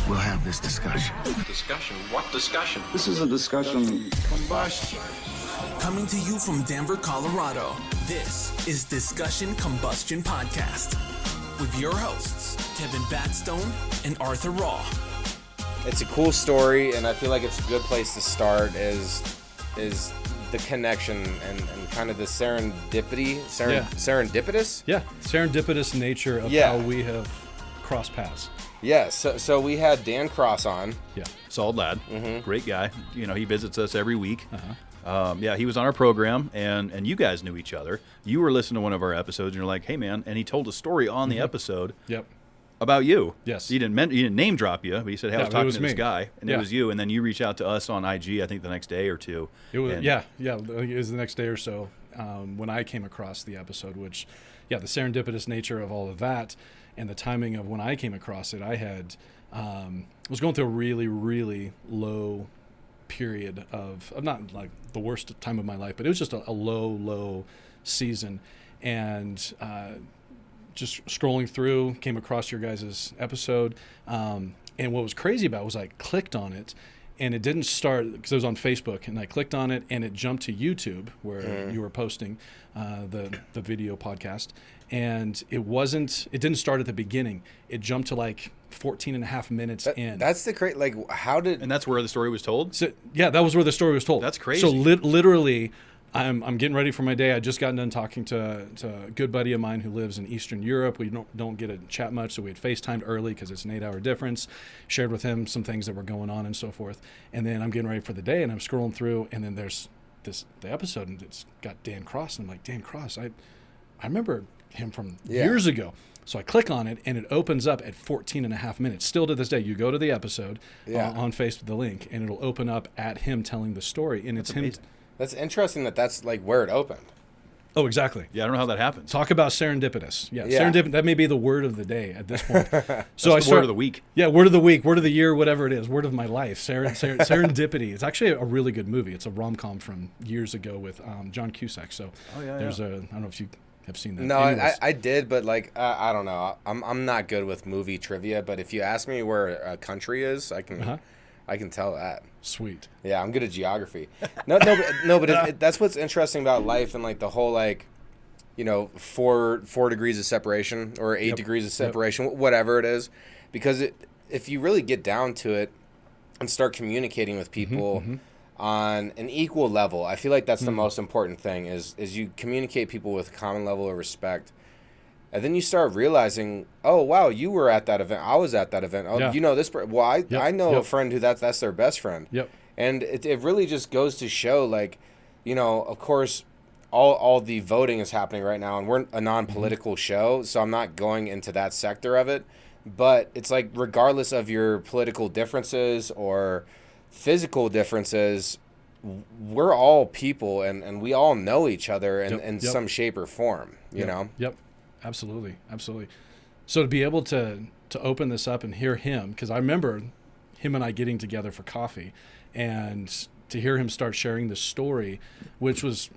we'll have this discussion. Discussion? What discussion? This is a discussion combustion. Coming to you from Denver, Colorado, this is Discussion Combustion Podcast with your hosts, Kevin Batstone and Arthur Raw. It's a cool story, and I feel like it's a good place to start is the connection and kind of the serendipitous? Yeah, serendipitous nature of how we have crossed paths. Yeah, so we had Dan Cross on. Yeah. Solid lad, great guy. You know, he visits us every week. He was on our program, and you guys knew each other. You were listening to one of our episodes, and you're like, "Hey, man!" And he told a story on the episode. Yep. About you. Yes. He didn't name drop you, but he said, "Hey, I was talking to this guy," and it was you. And then you reached out to us on IG, I think the next day or two. It was it was the next day or so when I came across the episode. Which, the serendipitous nature of all of that, and the timing of when I came across it, I had was going through a really, really low period of not like the worst time of my life, but it was just a low season, and just scrolling through, came across your guys' episode, and what was crazy about it was I clicked on it, and it didn't start because it was on Facebook, and I clicked on it, and it jumped to YouTube where you were posting the video podcast, and it didn't start at the beginning. It jumped to like 14 and a half minutes in. That's the crazy, like, how did... And that's where the story was told? So, yeah, that was where the story was told. That's crazy. So literally... I'm getting ready for my day. I just gotten done talking to a good buddy of mine who lives in Eastern Europe. We don't get to chat much, so we had FaceTimed early because it's an 8-hour difference. Shared with him some things that were going on and so forth. And then I'm getting ready for the day, and I'm scrolling through, and then there's the episode, and it's got Dan Cross. And I'm like, Dan Cross, I remember him from years ago. So I click on it, and it opens up at 14 and a half minutes. Still to this day, you go to the episode on Facebook, the link, and it'll open up at him telling the story. And it's him... That's interesting that's like where it opened. Oh, exactly. Yeah, I don't know how that happens. Talk about serendipitous. Yeah. Serendipitous. That may be the word of the day at this point. So word of the week. Yeah, word of the week, word of the year, whatever it is, word of my life. Serendipity. It's actually a really good movie. It's a rom-com from years ago with John Cusack. So I don't know if you have seen that. No, I did, but like I don't know. I'm not good with movie trivia, but if you ask me where a country is, I can tell that. Sweet. Yeah, I'm good at geography. But that's what's interesting about life and like the whole like, 4 degrees of separation or 8 degrees of separation, whatever it is, because if you really get down to it and start communicating with people on an equal level, I feel like that's the most important thing is you communicate people with a common level of respect. And then you start realizing, oh, wow, you were at that event. I was at that event. Oh, you know this. Well, I know a friend who that's their best friend. Yep. And it really just goes to show, like, of course, all the voting is happening right now, and we're a non-political show, so I'm not going into that sector of it. But it's like, regardless of your political differences or physical differences, we're all people, and we all know each other in some shape or form, you know? Yep. Absolutely. So to be able to open this up and hear him, because I remember him and I getting together for coffee, and to hear him start sharing this story, which was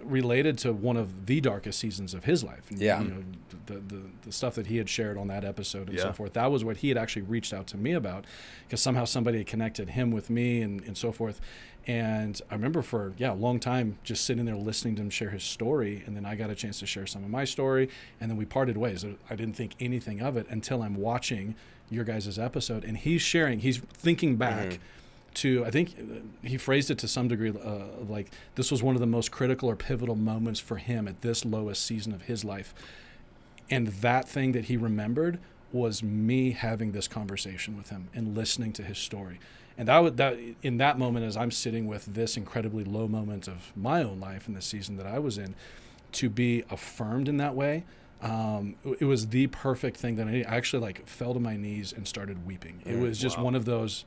related to one of the darkest seasons of his life. And, the stuff that he had shared on that episode and so forth. That was what he had actually reached out to me about, because somehow somebody had connected him with me and so forth. And I remember for a long time just sitting there listening to him share his story, and then I got a chance to share some of my story, and then we parted ways. I didn't think anything of it until I'm watching your guys' episode, and he's thinking back to, I think he phrased it to some degree like this was one of the most critical or pivotal moments for him at this lowest season of his life. And that thing that he remembered was me having this conversation with him and listening to his story. And that in that moment, as I'm sitting with this incredibly low moment of my own life in the season that I was in, to be affirmed in that way, it was the perfect thing that I actually fell to my knees and started weeping. It was just one of those,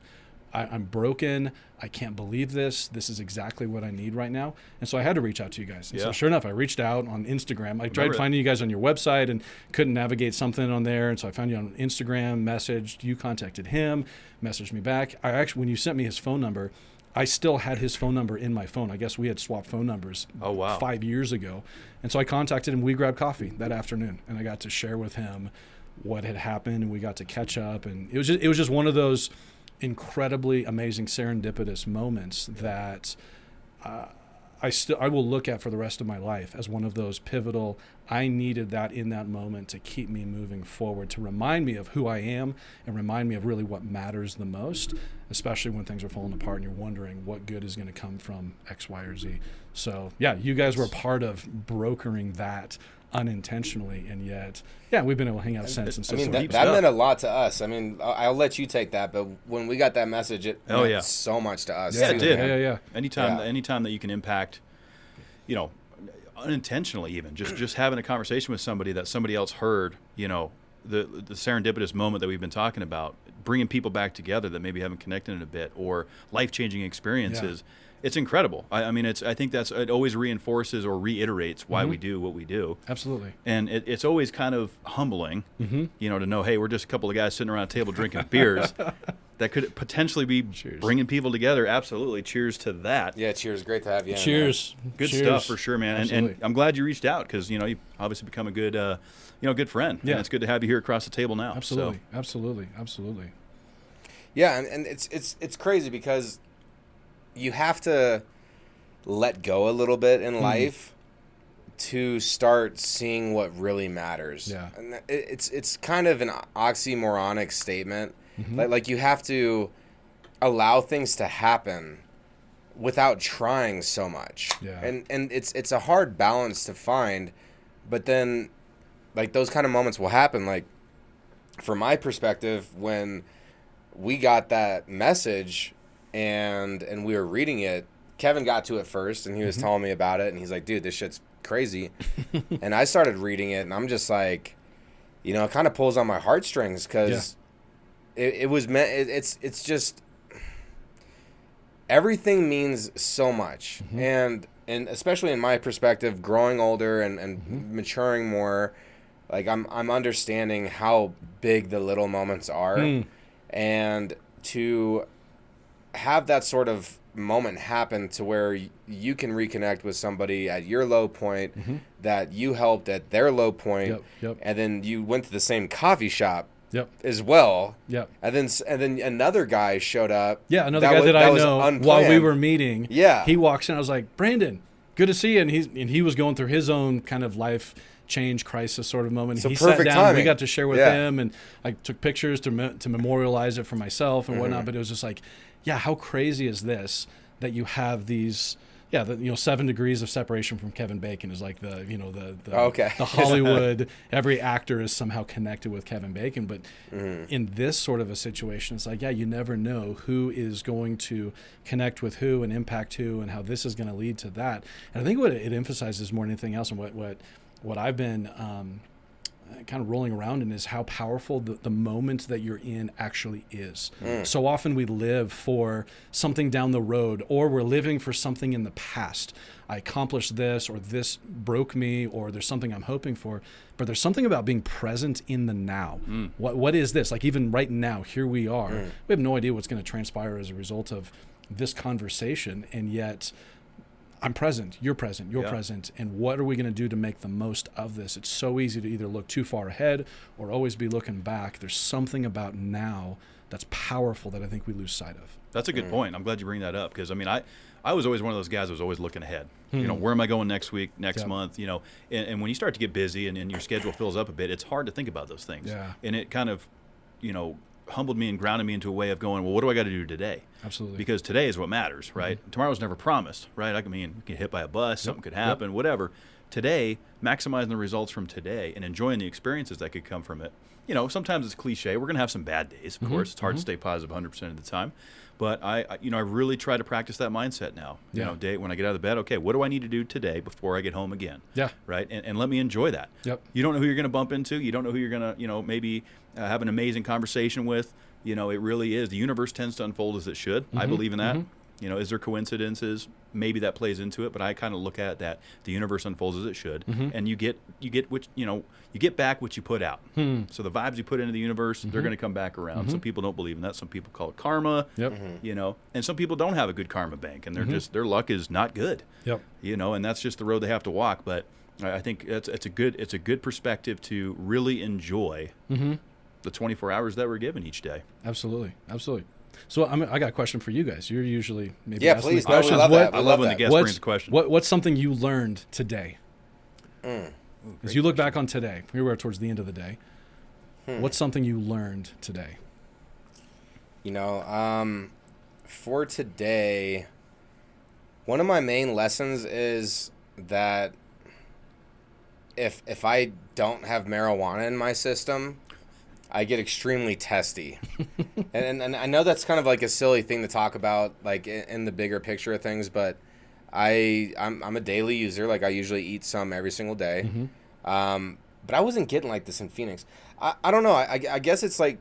I'm broken. I can't believe this. This is exactly what I need right now. And so I had to reach out to you guys. And so sure enough, I reached out on Instagram. I tried finding you guys on your website and couldn't navigate something on there. And so I found you on Instagram, messaged. You contacted him, messaged me back. When you sent me his phone number, I still had his phone number in my phone. I guess we had swapped phone numbers 5 years ago. And so I contacted him. We grabbed coffee that afternoon, and I got to share with him what had happened, and we got to catch up, and it was just one of those incredibly amazing serendipitous moments that I will look at for the rest of my life as one of those pivotal. I needed that in that moment to keep me moving forward, to remind me of who I am and remind me of really what matters the most, especially when things are falling apart and you're wondering what good is going to come from X, Y, or Z. So yeah, you guys were part of brokering that unintentionally, and yet, yeah, we've been able to hang out since. And so I mean, that meant a lot to us. I mean, I'll let you take that, but when we got that message, it meant so much to us. Yeah, too, it did. man. Yeah. Anytime that you can impact, unintentionally even, just having a conversation with somebody that somebody else heard, the serendipitous moment that we've been talking about, bringing people back together that maybe haven't connected in a bit, or life-changing experiences. Yeah. It's incredible. I mean, I think it always reinforces or reiterates why we do what we do. Absolutely. And it's always kind of humbling, to know, hey, we're just a couple of guys sitting around a table drinking beers that could potentially be bringing people together. Absolutely. Cheers to that. Yeah, cheers. Great to have you. Cheers. Good stuff for sure, man. And I'm glad you reached out because, you've obviously become a good, good friend. Yeah. And it's good to have you here across the table now. Absolutely. So. Absolutely. Yeah, and it's crazy because you have to let go a little bit in life to start seeing what really matters. Yeah. And it's kind of an oxymoronic statement. Like you have to allow things to happen without trying so much. Yeah. And it's a hard balance to find, but then like those kind of moments will happen. Like from my perspective, when we got that message and we were reading it, Kevin got to it first, and he was telling me about it, and he's like, dude, this shit's crazy. And I started reading it, and I'm just like, it kind of pulls on my heartstrings because it was meant, it's just, everything means so much. And especially in my perspective, growing older and maturing more, like I'm understanding how big the little moments are. And to have that sort of moment happen to where you can reconnect with somebody at your low point that you helped at their low point, and then you went to the same coffee shop as well. And then another guy showed up. Yeah, another guy that I know unplanned. while we were meeting. Yeah. He walks in, I was like, Brandon, good to see you. And he was going through his own kind of life change crisis sort of moment. So he perfect sat down, timing. we got to share with him, and I took pictures to memorialize it for myself and whatnot. But it was just like, yeah, how crazy is this that you have these 7 degrees of separation from Kevin Bacon is like the Hollywood, every actor is somehow connected with Kevin Bacon. But in this sort of a situation, it's like, yeah, you never know who is going to connect with who and impact who and how this is going to lead to that. And I think what it emphasizes more than anything else, and what I've been kind of rolling around in, is how powerful the moment that you're in actually is. So often we live for something down the road, or we're living for something in the past. I accomplished this, or this broke me, or there's something I'm hoping for. But there's something about being present in the now. What is this? Like even right now, here we are. We have no idea what's going to transpire as a result of this conversation, and yet I'm present, you're present, and what are we going to do to make the most of this? It's so easy to either look too far ahead or always be looking back. There's something about now that's powerful that I think we lose sight of. That's a good point. I'm glad you bring that up because, I mean, I was always one of those guys that was always looking ahead. Where am I going next week, next month? And when you start to get busy and your schedule fills up a bit, it's hard to think about those things. Yeah. And it kind of, humbled me and grounded me into a way of going, well, what do I got to do today? Absolutely. Because today is what matters, right? Tomorrow's never promised, right? I mean, get hit by a bus, something could happen, whatever. Today, maximizing the results from today and enjoying the experiences that could come from it. Sometimes it's cliche. We're going to have some bad days, of course. It's hard to stay positive 100% of the time. But I really try to practice that mindset now. Day when I get out of the bed, okay, what do I need to do today before I get home again? Yeah. Right? And let me enjoy that. Yep. You don't know who you're going to bump into. You don't know who you're going to, maybe have an amazing conversation with. It really is. The universe tends to unfold as it should. I believe in that. Is there coincidences? Maybe that plays into it, but I kind of look at that. The universe unfolds as it should, and you get what you get back what you put out. So the vibes you put into the universe, they're going to come back around. Some people don't believe in that. Some people call it karma. And some people don't have a good karma bank, and they're just their luck is not good. And that's just the road they have to walk. But I think it's a good perspective to really enjoy the 24 hours that we're given each day. Absolutely. So I got a question for you guys. You're usually maybe Yeah, asking please. the No, we questions. love that. I love when the guest brings a question. What's something you learned today? As you look back on today, we were towards the end of the day. What's something you learned today? For today, one of my main lessons is that if I don't have marijuana in my system, I get extremely testy. and I know that's kind of like a silly thing to talk about, like in the bigger picture of things, but I'm a daily user. Like I usually eat some every single day. But I wasn't getting like this in Phoenix. I don't know. I guess it's like,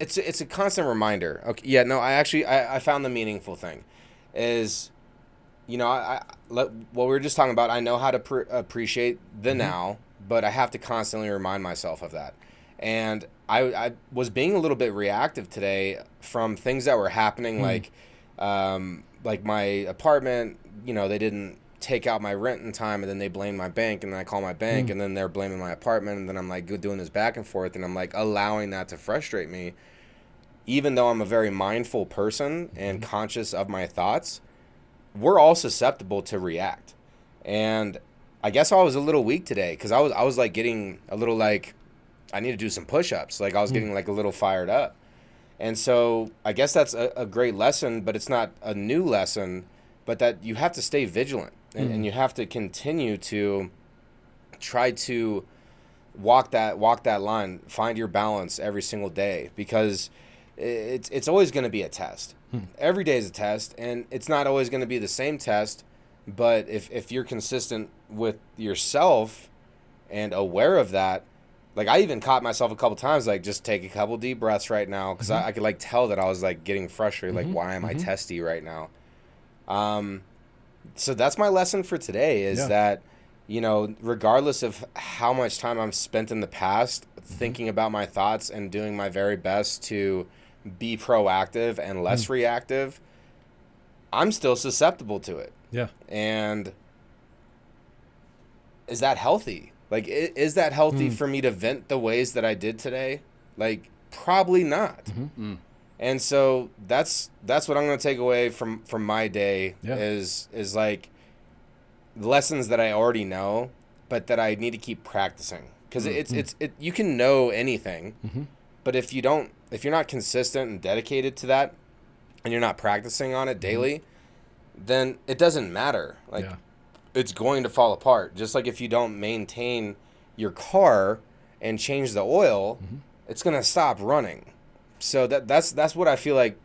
it's a constant reminder. Okay. Yeah, no, I found the meaningful thing is, what we were just talking about, I know how to appreciate the now, but I have to constantly remind myself of that. And I was being a little bit reactive today from things that were happening, like my apartment, they didn't take out my rent in time, and then they blamed my bank, and then I call my bank, and then they're blaming my apartment, and then I'm like doing this back and forth, and I'm like allowing that to frustrate me, even though I'm a very mindful person and conscious of my thoughts. We're all susceptible to react. And I guess I was a little weak today because I was like getting a little like, I need to do some push-ups. Like I was getting like a little fired up. And so I guess that's a great lesson, but it's not a new lesson, but that you have to stay vigilant and you have to continue to try to walk that line, find your balance every single day, because it's always going to be a test. Every day is a test, and it's not always going to be the same test, but if you're consistent with yourself and aware of that, like I even caught myself a couple times, like just take a couple deep breaths right now, because I could like tell that I was like getting frustrated, like why am I testy right now? So that's my lesson for today is that, regardless of how much time I've spent in the past thinking about my thoughts and doing my very best to be proactive and less reactive, I'm still susceptible to it. Yeah. And is that healthy? Like, is that healthy for me to vent the ways that I did today? Like, probably not. And so that's what I'm going to take away from my day is like lessons that I already know, but that I need to keep practicing. Because you can know anything, but if you're not consistent and dedicated to that, and you're not practicing on it daily, then it doesn't matter. Like, it's going to fall apart. Just like if you don't maintain your car and change the oil, it's going to stop running. So that's what I feel like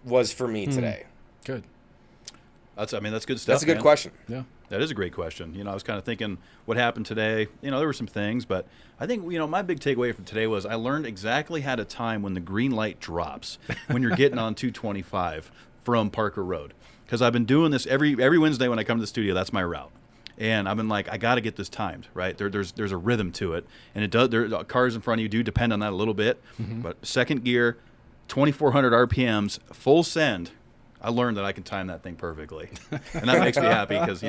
was for me today. Good. That's good stuff. That's a good question. Yeah. That is a great question. I was kind of thinking what happened today. There were some things, but I think, my big takeaway from today was I learned exactly how to time when the green light drops when you're getting on 225 from Parker Road. Because I've been doing this every Wednesday when I come to the studio. That's my route. And I've been like, I got to get this timed, right? There's a rhythm to it. And it does. Cars in front of you do depend on that a little bit. But second gear, 2,400 RPMs, full send. I learned that I can time that thing perfectly, and that makes me happy because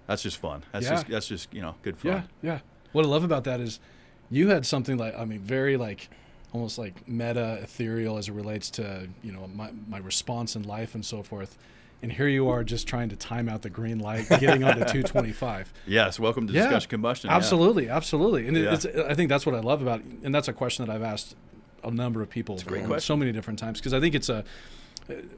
that's just fun. That's just good fun. Yeah. What I love about that is you had something like very like almost like meta ethereal as it relates to my response in life and so forth. And here you are just trying to time out the green light, getting onto 225. Yes, welcome to Discussion Combustion. Absolutely. And I think that's what I love about it. And that's a question that I've asked a number of people so many different times, because I think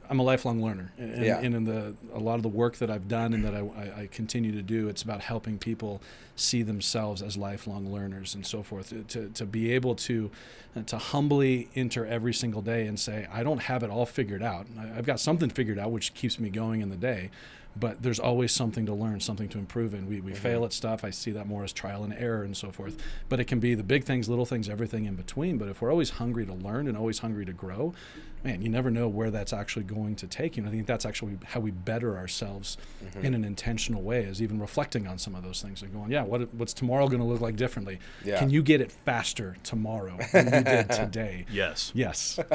I'm a lifelong learner, and in a lot of the work that I've done and that I continue to do, it's about helping people see themselves as lifelong learners and so forth. To be able to humbly enter every single day and say, I don't have it all figured out. I've got something figured out, which keeps me going in the day. But there's always something to learn, something to improve in. We fail at stuff. I see that more as trial and error and so forth. But it can be the big things, little things, everything in between. But if we're always hungry to learn and always hungry to grow, man, you never know where that's actually going to take you. And I think that's actually how we better ourselves in an intentional way, is even reflecting on some of those things and going, what's tomorrow going to look like differently? Yeah. Can you get it faster tomorrow than you did today? Yes.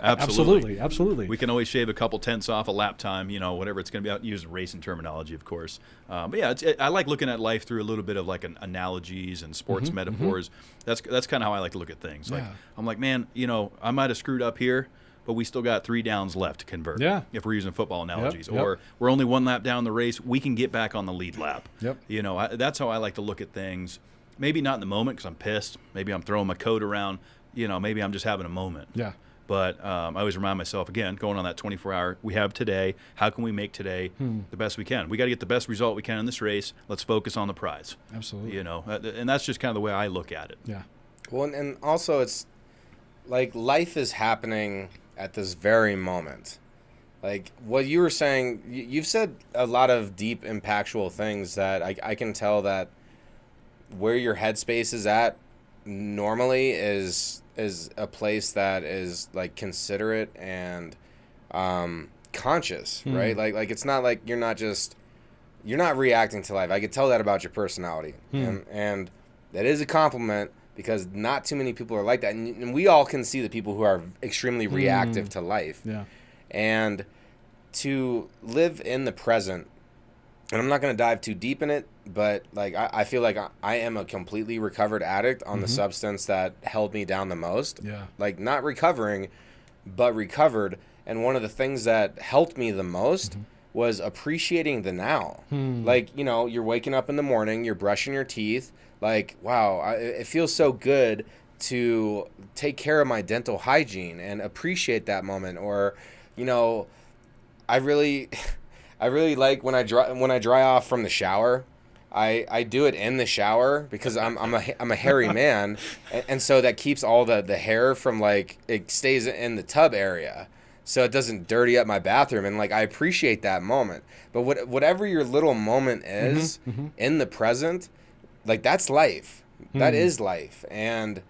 Absolutely. We can always shave a couple tenths off a lap time, whatever it's going to be out using racing terminology. analogy, of course. But yeah, I like looking at life through a little bit of like analogies and sports metaphors. That's kind of how I like to look at things. Like I'm like, man, I might have screwed up here, but we still got 3 downs left to convert. Yeah. If we're using football analogies, or we're only 1 lap down the race, we can get back on the lead lap. Yep. That's how I like to look at things. Maybe not in the moment because I'm pissed. Maybe I'm throwing my coat around. Maybe I'm just having a moment. Yeah. But I always remind myself, again, going on that 24-hour, we have today. How can we make today the best we can? We got to get the best result we can in this race. Let's focus on the prize. Absolutely. And that's just kind of the way I look at it. Yeah. Well, and also it's like life is happening at this very moment. Like what you were saying, you've said a lot of deep, impactful things that I can tell that where your headspace is at normally is a place that is like considerate and conscious, right? Like it's not like you're not reacting to life. I could tell that about your personality, and that is a compliment because not too many people are like that, and we all can see the people who are extremely reactive to life. Yeah, and to live in the present. And I'm not going to dive too deep in it, but like I feel like I am a completely recovered addict on the substance that held me down the most. Yeah. Like not recovering, but recovered. And one of the things that helped me the most was appreciating the now. Like, you're waking up in the morning, you're brushing your teeth. Like, wow, it feels so good to take care of my dental hygiene and appreciate that moment. Or, I really like when I dry off from the shower. I do it in the shower because I'm a hairy man, and so that keeps all the hair from like it stays in the tub area, so it doesn't dirty up my bathroom. And like I appreciate that moment. But whatever your little moment is in the present, like that's life. That is life, and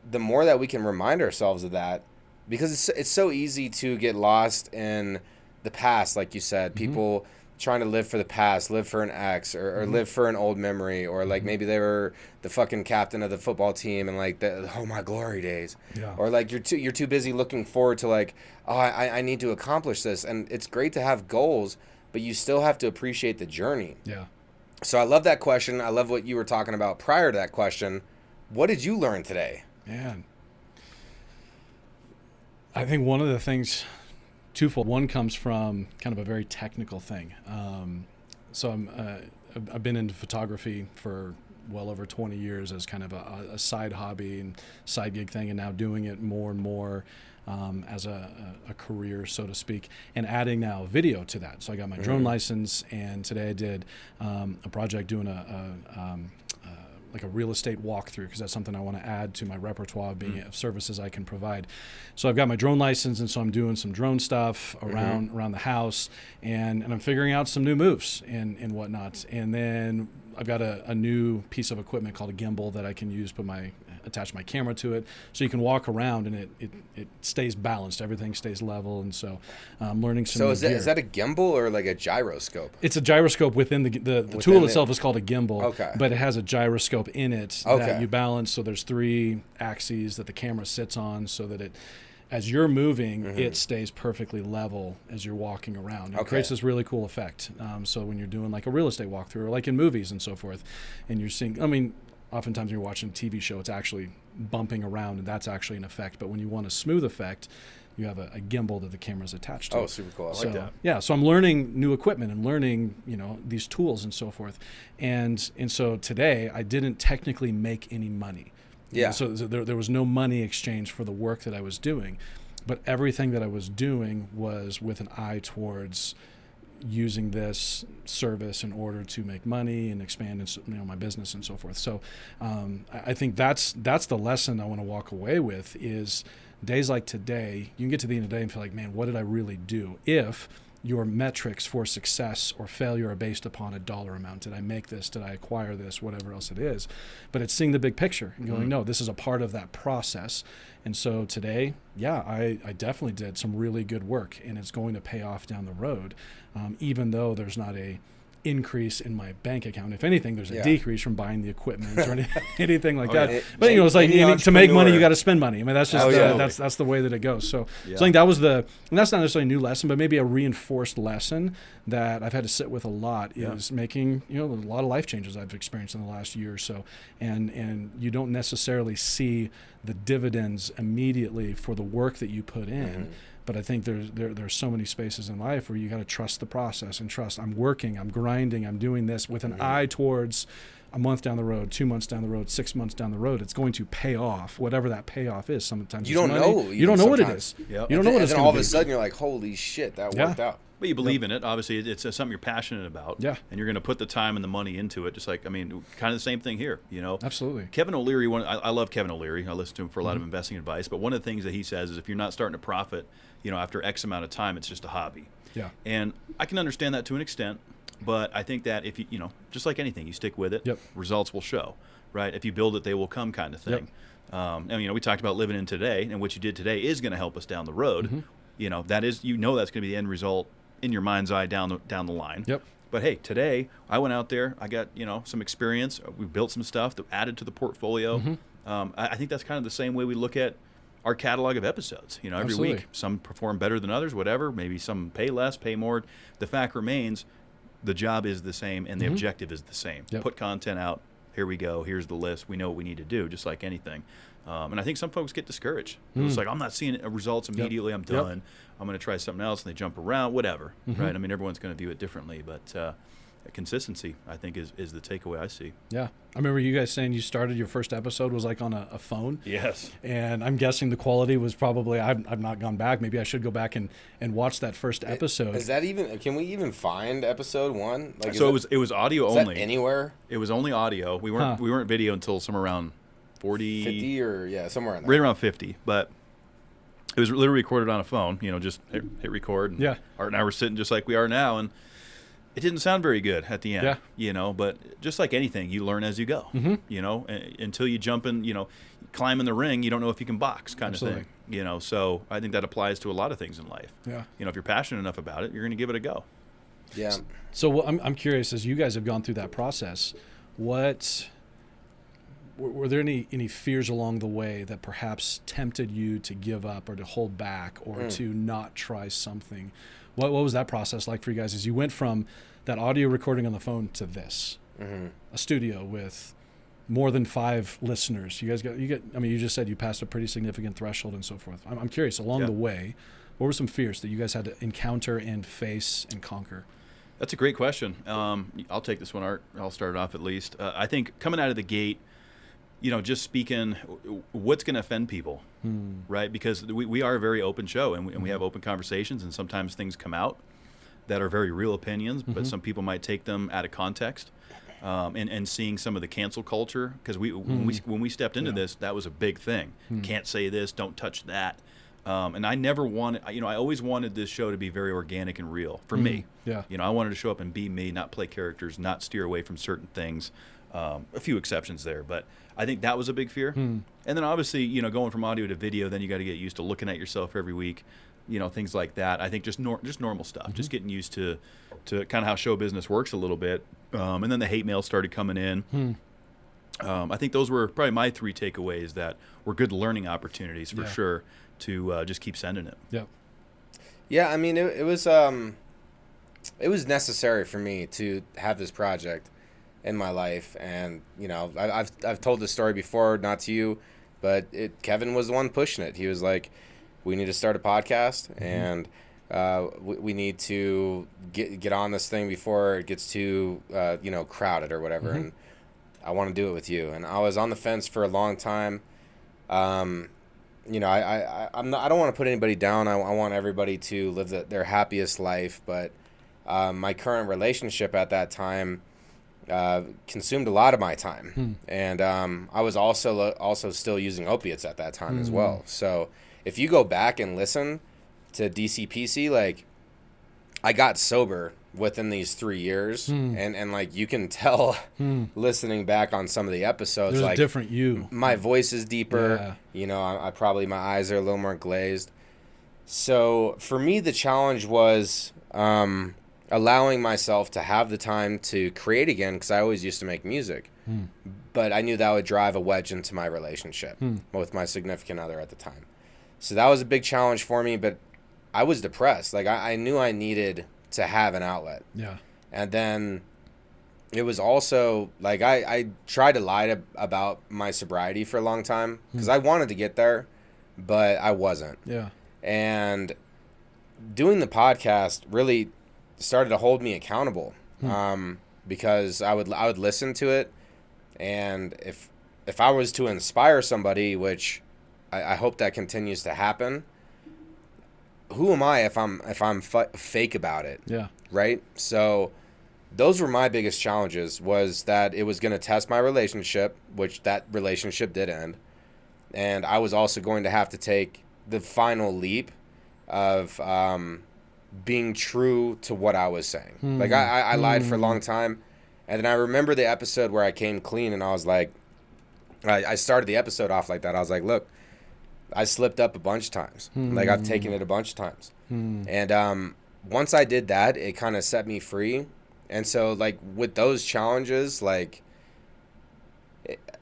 the more that we can remind ourselves of that, because it's so easy to get lost in the past, like you said, people trying to live for the past, live for an ex, or live for an old memory, or like maybe they were the fucking captain of the football team and like my glory days, or like you're too busy looking forward to like, I need to accomplish this. And it's great to have goals, but you still have to appreciate the journey. Yeah. So I love that question. I love what you were talking about prior to that question. What did you learn today? Man, I think one of the things, twofold. One comes from kind of a very technical thing. So I've been into photography for well over 20 years as kind of a side hobby and side gig thing, and now doing it more and more as a career, so to speak, and adding now video to that. So I got my drone license, and today I did a project doing like a real estate walkthrough, because that's something I want to add to my repertoire of services I can provide. So I've got my drone license, and so I'm doing some drone stuff around the house, and I'm figuring out some new moves and whatnot. And then I've got a new piece of equipment called a gimbal that I can use, attach my camera to it, so you can walk around and it stays balanced. Everything stays level, and so I'm learning some. So is that a gimbal or like a gyroscope? It's a gyroscope within the tool itself is called a gimbal, but it has a gyroscope in it that you balance. So there's 3 axes that the camera sits on, so that as you're moving, it stays perfectly level as you're walking around. It creates this really cool effect. So when you're doing like a real estate walkthrough, or like in movies and so forth, and you're seeing, oftentimes when you're watching a TV show, it's actually bumping around, and that's actually an effect. But when you want a smooth effect, you have a gimbal that the camera's attached to. Oh, super cool. I like that. Yeah, so I'm learning new equipment and learning, these tools and so forth. And so today I didn't technically make any money. Yeah. So there was no money exchange for the work that I was doing, but everything that I was doing was with an eye towards using this service in order to make money and expand my business and so forth. So I think that's the lesson I want to walk away with, is days like today, you can get to the end of the day and feel like, man, what did I really do? If your metrics for success or failure are based upon a dollar amount. Did I make this? Did I acquire this? Whatever else it is. But it's seeing the big picture and going, no, this is a part of that process. And so today, I definitely did some really good work, and it's going to pay off down the road, even though there's not a increase in my bank account. If anything, there's a Yeah. decrease from buying the equipment or anything like Oh, that. yeah. But it's like Any to make money, entrepreneur- you got to spend money. I mean, that's just Oh, yeah. that's the way that it goes. So, Yeah. so I think that was and that's not necessarily a new lesson, but maybe a reinforced lesson that I've had to sit with a lot is making, a lot of life changes I've experienced in the last year or so. And you don't necessarily see the dividends immediately for the work that you put in. Mm-hmm. But I think there's so many spaces in life where you got to trust the process and trust I'm working, I'm grinding, I'm doing this with an eye towards a month down the road, 2 months down the road, 6 months down the road. It's going to pay off, whatever that payoff is. Sometimes You it's don't money. know You don't know what it sometimes. is. Yep. You don't know what and it's then going all to of be. a sudden you're like, holy shit, that Yeah. worked out. But you believe in it. Obviously, it's something you're passionate about. Yeah. And you're going to put the time and the money into it. Just like, kind of the same thing here. Absolutely. Kevin O'Leary, I love Kevin O'Leary. I listen to him for a lot of investing advice. But one of the things that he says is if you're not starting to profit, after X amount of time, it's just a hobby. Yeah. And I can understand that to an extent. But I think that if you, just like anything, you stick with it, Yep. results will show, right? If you build it, they will come kind of thing. And, we talked about living in today, and what you did today is going to help us down the road. That is, that's going to be the end result in your mind's eye down the line. Yep. But hey, today I went out there, I got, some experience. We built some stuff that added to the portfolio. I think that's kind of the same way we look at our catalog of episodes. Every Absolutely. week, some perform better than others, whatever. Maybe some pay less, pay more. The fact remains, the job is the same and the objective is the same. Yep. Put content out. Here we go. Here's the list. We know what we need to do, just like anything. And I think some folks get discouraged. It's like, I'm not seeing results immediately. I'm done. I'm going to try something else, and they jump around, whatever. Right? Everyone's going to view it differently, but consistency, I think, is the takeaway I see. Yeah. I remember you guys saying you started your first episode was like on a phone. Yes. And I'm guessing the quality was probably, I've not gone back. Maybe I should go back and watch that first episode. Is that even? Can we even find episode 1? Like, So it was audio is only. that anywhere? It was only audio. We weren't video until somewhere around 40, 50 or somewhere in there. right around 50. But it was literally recorded on a phone. Just hit record. And Art and I were sitting just like we are now, and it didn't sound very good at the end. But just like anything, you learn as you go. Until you jump in, climb in the ring, you don't know if you can box, kind Absolutely. of thing. So I think that applies to a lot of things in life. Yeah. If you're passionate enough about it, you're going to give it a go. Yeah. So I'm curious, as you guys have gone through that process, were there any fears along the way that perhaps tempted you to give up or to hold back or to not try something? What was that process like for you guys as you went from that audio recording on the phone to this, a studio with more than 5 listeners? You just said you passed a pretty significant threshold and so forth. I'm curious, along the way, what were some fears that you guys had to encounter and face and conquer? That's a great question. I'll take this one, Art. I'll start it off at least. I think coming out of the gate, just speaking, what's going to offend people, right? Because we are a very open show, and we have open conversations, and sometimes things come out that are very real opinions, but some people might take them out of context. And seeing some of the cancel culture, because when we stepped into this, that was a big thing. Can't say this, don't touch that. And I never wanted, I always wanted this show to be very organic and real for me. Yeah. I wanted to show up and be me, not play characters, not steer away from certain things. A few exceptions there, but I think that was a big fear. And then obviously, going from audio to video, then you got to get used to looking at yourself every week, things like that. I think just normal stuff, just getting used to kind of how show business works a little bit. And then the hate mail started coming in. I think those were probably my 3 takeaways that were good learning opportunities for sure to just keep sending it. Yeah. Yeah, I mean, it was necessary for me to have this project in my life, and I've told this story before, not to you, but Kevin was the one pushing it. He was like, we need to start a podcast, and we need to get on this thing before it gets too crowded or whatever, and I want to do it with you. And I was on the fence for a long time. I don't want to put anybody down. I want everybody to live their happiest life, but my current relationship at that time consumed a lot of my time, and I was also still using opiates at that time as well. So if you go back and listen to DCPC, like, I got sober within these 3 years, and like you can tell listening back on some of the episodes, there's like a different you. My voice is deeper. I probably, my eyes are a little more glazed. So for me, the challenge was allowing myself to have the time to create again, because I always used to make music. But I knew that would drive a wedge into my relationship with my significant other at the time. So that was a big challenge for me, but I was depressed. Like, I knew I needed to have an outlet. Yeah. And then it was also, like, I tried to lie about my sobriety for a long time, because I wanted to get there, but I wasn't. Yeah. And doing the podcast really started to hold me accountable, because I would listen to it, and if I was to inspire somebody, which I hope that continues to happen, who am I if I'm fake about it? Yeah. Right? So those were my biggest challenges, was that it was going to test my relationship, which that relationship did end, and I was also going to have to take the final leap of being true to what I was saying. Like, I lied for a long time, and then I remember the episode where I came clean, and I was like, I started the episode off like that. I was like, look, I slipped up a bunch of times. Like, I've taken it a bunch of times. And once I did that, it kind of set me free. And so, like, with those challenges, like,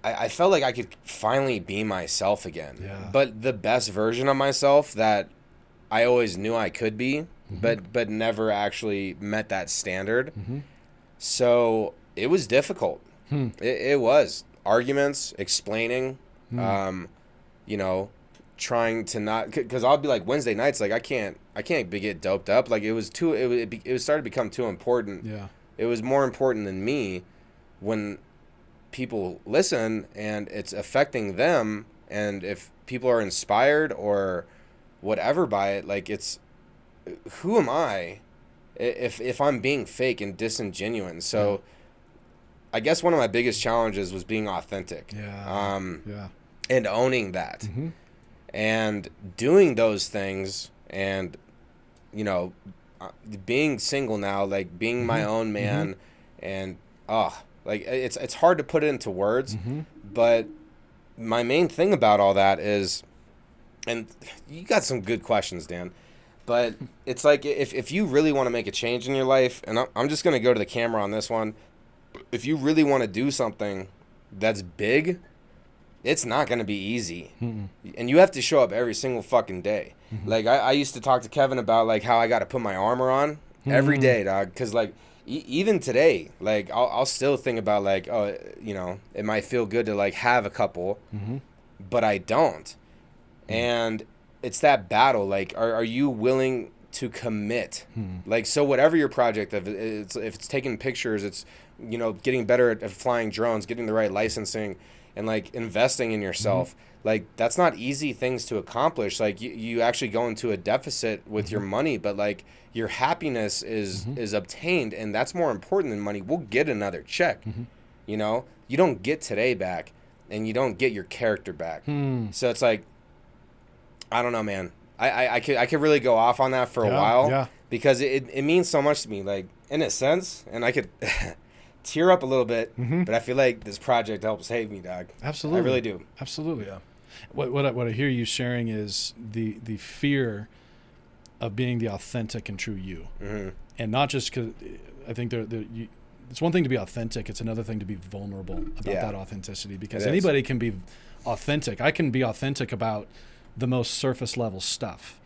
I felt like I could finally be myself again. Yeah. But the best version of myself that I always knew I could be, but never actually met that standard. So it was difficult. It was. Arguments, explaining, you know, trying to not, because I'll be like, Wednesday nights, like, I can't get doped up. Like, it was started to become too important. Yeah. It was more important than me when people listen and it's affecting them. And if people are inspired or whatever by it, like, it's, who am I if I'm being fake and disingenuous? So I guess one of my biggest challenges was being authentic. And owning that. And doing those things, and, you know, being single now, like, being my own man, and like, it's hard to put it into words, but my main thing about all that is, and you got some good questions, Dan, but it's like, if you really want to make a change in your life, and I'm just going to go to the camera on this one, if you really want to do something that's big, it's not going to be easy. And you have to show up every single fucking day. Like, I used to talk to Kevin about, like, how I got to put my armor on every day, dog. Because, like, even today, like, I'll still think about, like, oh, you know, it might feel good to, like, have a couple, but I don't. And it's that battle. Like, are you willing to commit? Like, so whatever your project, if it's taking pictures, it's, you know, getting better at flying drones, getting the right licensing, and, like, investing in yourself, like, that's not easy things to accomplish. Like, you actually go into a deficit with your money, but, like, your happiness is obtained, and that's more important than money. We'll get another check, you know? You don't get today back, and you don't get your character back. So it's like, I don't know, man. I could really go off on that for a while, because it means so much to me, like, in a sense, and I could tear up a little bit, but I feel like this project helps save me, dog. Absolutely. I really do. Absolutely. Yeah. What I hear you sharing is the fear of being the authentic and true you, and not just because I think it's one thing to be authentic. It's another thing to be vulnerable about that authenticity, because anybody can be authentic. I can be authentic about the most surface level stuff.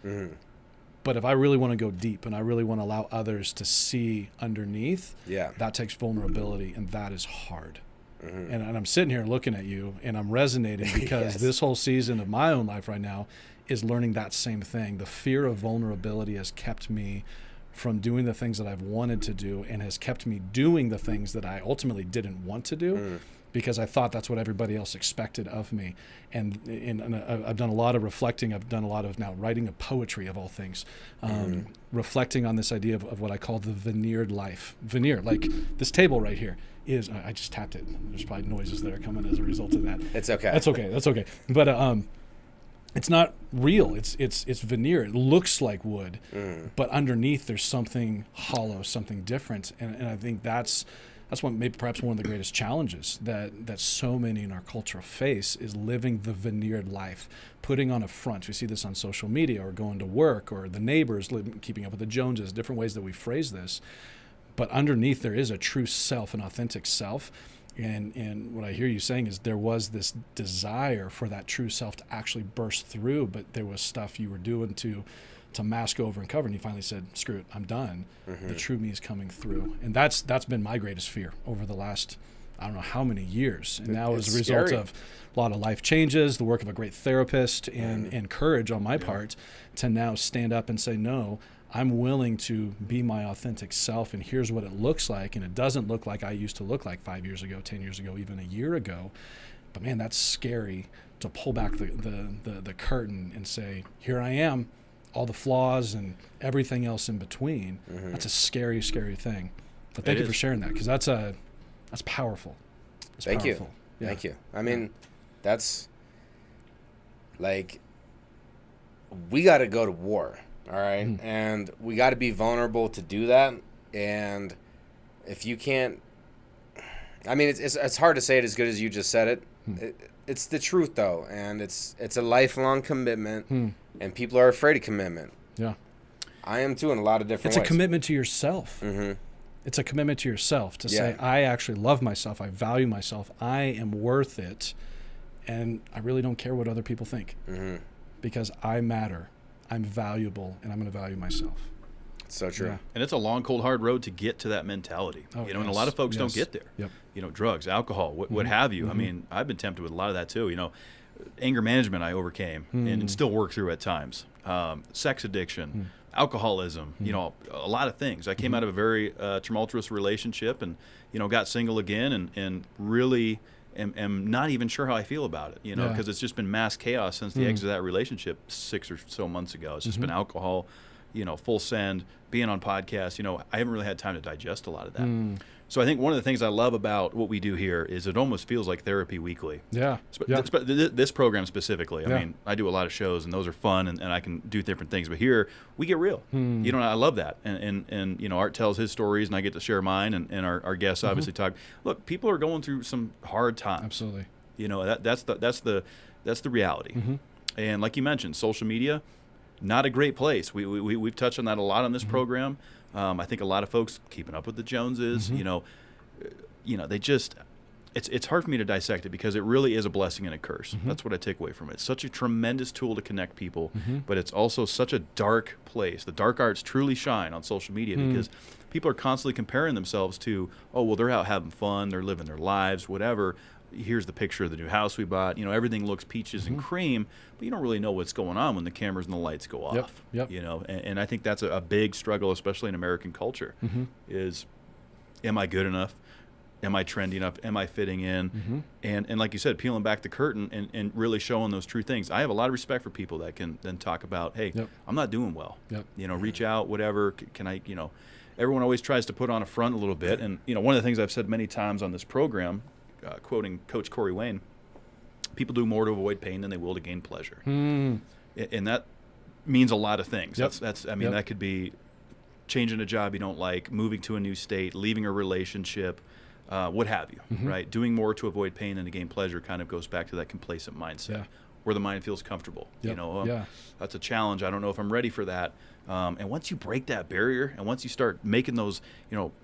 But if I really want to go deep and I really want to allow others to see underneath, that takes vulnerability, and that is hard. And I'm sitting here looking at you, and I'm resonating because this whole season of my own life right now is learning that same thing. The fear of vulnerability has kept me from doing the things that I've wanted to do, and has kept me doing the things that I ultimately didn't want to do. Because I thought that's what everybody else expected of me. And I've done a lot of reflecting. I've done a lot of now writing of poetry, of all things, reflecting on this idea of what I call the veneered life. Veneer, like this table right here is, I just tapped it. There's probably noises that are coming as a result of that. It's okay. That's okay. But it's not real. It's veneer. It looks like wood, but underneath there's something hollow, something different. And I think that's perhaps one of the greatest challenges that so many in our culture face is living the veneered life, putting on a front. We see this on social media or going to work or the neighbors, keeping up with the Joneses, different ways that we phrase this. But underneath there is a true self, an authentic self. And what I hear you saying is there was this desire for that true self to actually burst through, but there was stuff you were doing to mask over and cover, and you finally said, screw it, I'm done. The true me is coming through. And that's been my greatest fear over the last, I don't know how many years. And now as a result of a lot of life changes, the work of a great therapist and courage on my part to now stand up and say, no, I'm willing to be my authentic self, and here's what it looks like. And it doesn't look like I used to look like 5 years ago, 10 years ago, even a year ago. But man, that's scary to pull back the curtain and say, here I am. All the flaws and everything else in between. That's a scary, scary thing. But thank you for sharing that, because that's powerful. It's Thank powerful. you. Thank you. I mean, that's like, we got to go to war, all right? And we got to be vulnerable to do that. And if you can't, I mean, it's hard to say it as good as you just said it. It's the truth, though, and it's a lifelong commitment, and people are afraid of commitment. Yeah. I am, too, in a lot of different ways. It's a commitment to yourself. It's a commitment to yourself to say, I actually love myself, I value myself, I am worth it, and I really don't care what other people think, because I matter, I'm valuable, and I'm going to value myself. So true. Yeah. And it's a long, cold, hard road to get to that mentality. And a lot of folks don't get there. Yep. Drugs, alcohol, what have you. I mean, I've been tempted with a lot of that too. Anger management I overcame and still work through at times. Sex addiction, alcoholism, a lot of things. I came out of a very tumultuous relationship and, got single again and really am not even sure how I feel about it, because it's just been mass chaos since the exit of that relationship 6 or so months ago. It's just been alcohol, full send, being on podcasts. I haven't really had time to digest a lot of that. So I think one of the things I love about what we do here is it almost feels like therapy weekly. Yeah. This program specifically, I mean, I do a lot of shows and those are fun and I can do different things, but here we get real. I love that. And Art tells his stories and I get to share mine and our guests obviously talk. Look, people are going through some hard times. Absolutely. That's the reality. And like you mentioned, social media, not a great place. We've touched on that a lot on this program. I think a lot of folks keeping up with the Joneses, they just, it's hard for me to dissect it because it really is a blessing and a curse. That's what I take away from it. It's such a tremendous tool to connect people, but it's also such a dark place. The dark arts truly shine on social media because people are constantly comparing themselves to, oh, well, they're out having fun, they're living their lives, whatever. Here's the picture of the new house we bought. Everything looks peaches and cream, but you don't really know what's going on when the cameras and the lights go off. Yep. And I think that's a big struggle, especially in American culture, is, am I good enough? Am I trendy enough? Am I fitting in? And like you said, peeling back the curtain and really showing those true things. I have a lot of respect for people that can then talk about, hey, I'm not doing well. Reach out, whatever. Can I, everyone always tries to put on a front a little bit. And, one of the things I've said many times on this program, quoting Coach Corey Wayne, people do more to avoid pain than they will to gain pleasure. And that means a lot of things. That could be changing a job you don't like, moving to a new state, leaving a relationship, what have you, right? Doing more to avoid pain than to gain pleasure kind of goes back to that complacent mindset where the mind feels comfortable. That's a challenge. I don't know if I'm ready for that. And once you break that barrier and once you start making those,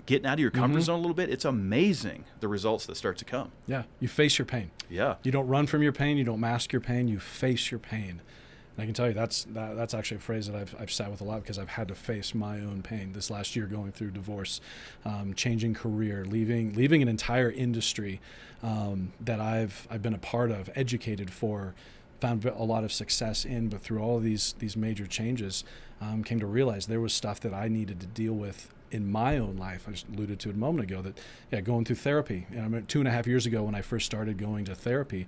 getting out of your comfort zone a little bit, it's amazing the results that start to come. Yeah. You face your pain. Yeah. You don't run from your pain. You don't mask your pain. You face your pain. And I can tell you that's actually a phrase that I've sat with a lot because I've had to face my own pain this last year, going through divorce, changing career, leaving an entire industry that I've been a part of, educated for, found a lot of success in, but through all of these major changes, came to realize there was stuff that I needed to deal with in my own life. I just alluded to it a moment ago that going through therapy. 2.5 years ago when I first started going to therapy,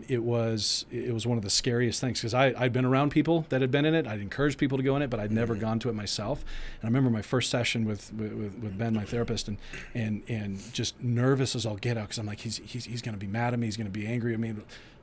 it was one of the scariest things because I'd been around people that had been in it. I'd encouraged people to go in it, but I'd never gone to it myself. And I remember my first session with Ben, my therapist, and just nervous as all get out because I'm like, he's going to be mad at me. He's going to be angry at me.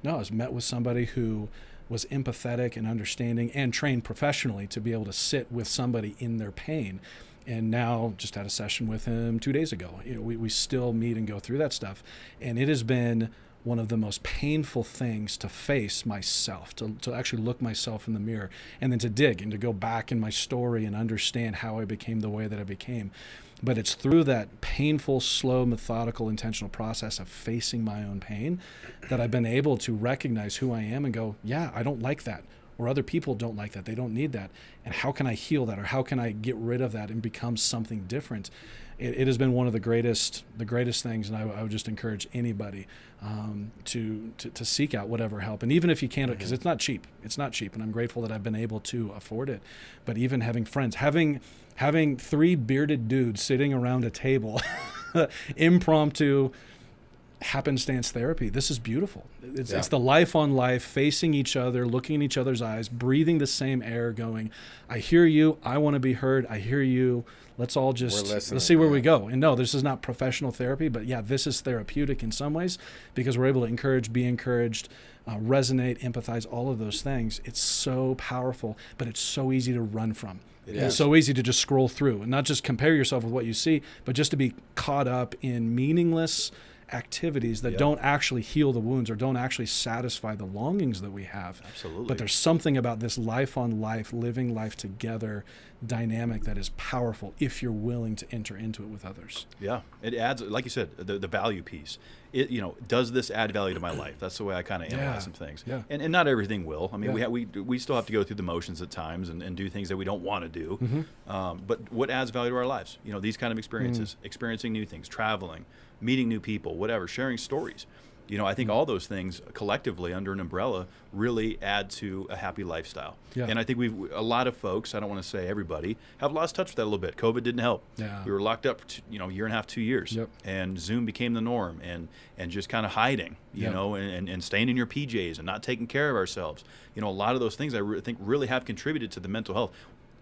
No, I was met with somebody who was empathetic and understanding and trained professionally to be able to sit with somebody in their pain And now just had a session with him 2 days ago. We still meet and go through that stuff. And it has been one of the most painful things to face myself, to actually look myself in the mirror, and then to dig and to go back in my story and understand how I became the way that I became. But it's through that painful, slow, methodical, intentional process of facing my own pain that I've been able to recognize who I am and go, yeah, I don't like that. Or other people don't like that. They don't need that. And how can I heal that? Or how can I get rid of that and become something different? It has been one of the greatest things. And I would just encourage anybody to seek out whatever help. And even if you can't, because it's not cheap. And I'm grateful that I've been able to afford it. But even having friends, having 3 bearded dudes sitting around a table, impromptu happenstance therapy. This is beautiful. It's the life on life, facing each other, looking in each other's eyes, breathing the same air, going, I hear you. I want to be heard. I hear you. Let's all let's see where we go. And no, this is not professional therapy, but yeah, this is therapeutic in some ways because we're able to encourage, be encouraged, resonate, empathize, all of those things. It's so powerful, but it's so easy to run from. It's so easy to just scroll through and not just compare yourself with what you see, but just to be caught up in meaningless activities that don't actually heal the wounds or don't actually satisfy the longings that we have. Absolutely. But there's something about this life on life, living life together dynamic that is powerful if you're willing to enter into it with others. Yeah. It adds, like you said, the value piece. It, does this add value to my life? That's the way I kind of analyze some things. Yeah. And not everything will. I mean, we still have to go through the motions at times and do things that we don't want to do. Mm-hmm. But what adds value to our lives? These kind of experiences, experiencing new things, traveling, meeting new people, whatever, sharing stories. I think all those things collectively under an umbrella really add to a happy lifestyle. Yeah. And I think a lot of folks, I don't want to say everybody, have lost touch with that a little bit. COVID didn't help. Yeah. We were locked up for year and a half, 2 years. Yep. And Zoom became the norm and just kind of hiding, and staying in your PJs and not taking care of ourselves. A lot of those things I think really have contributed to the mental health.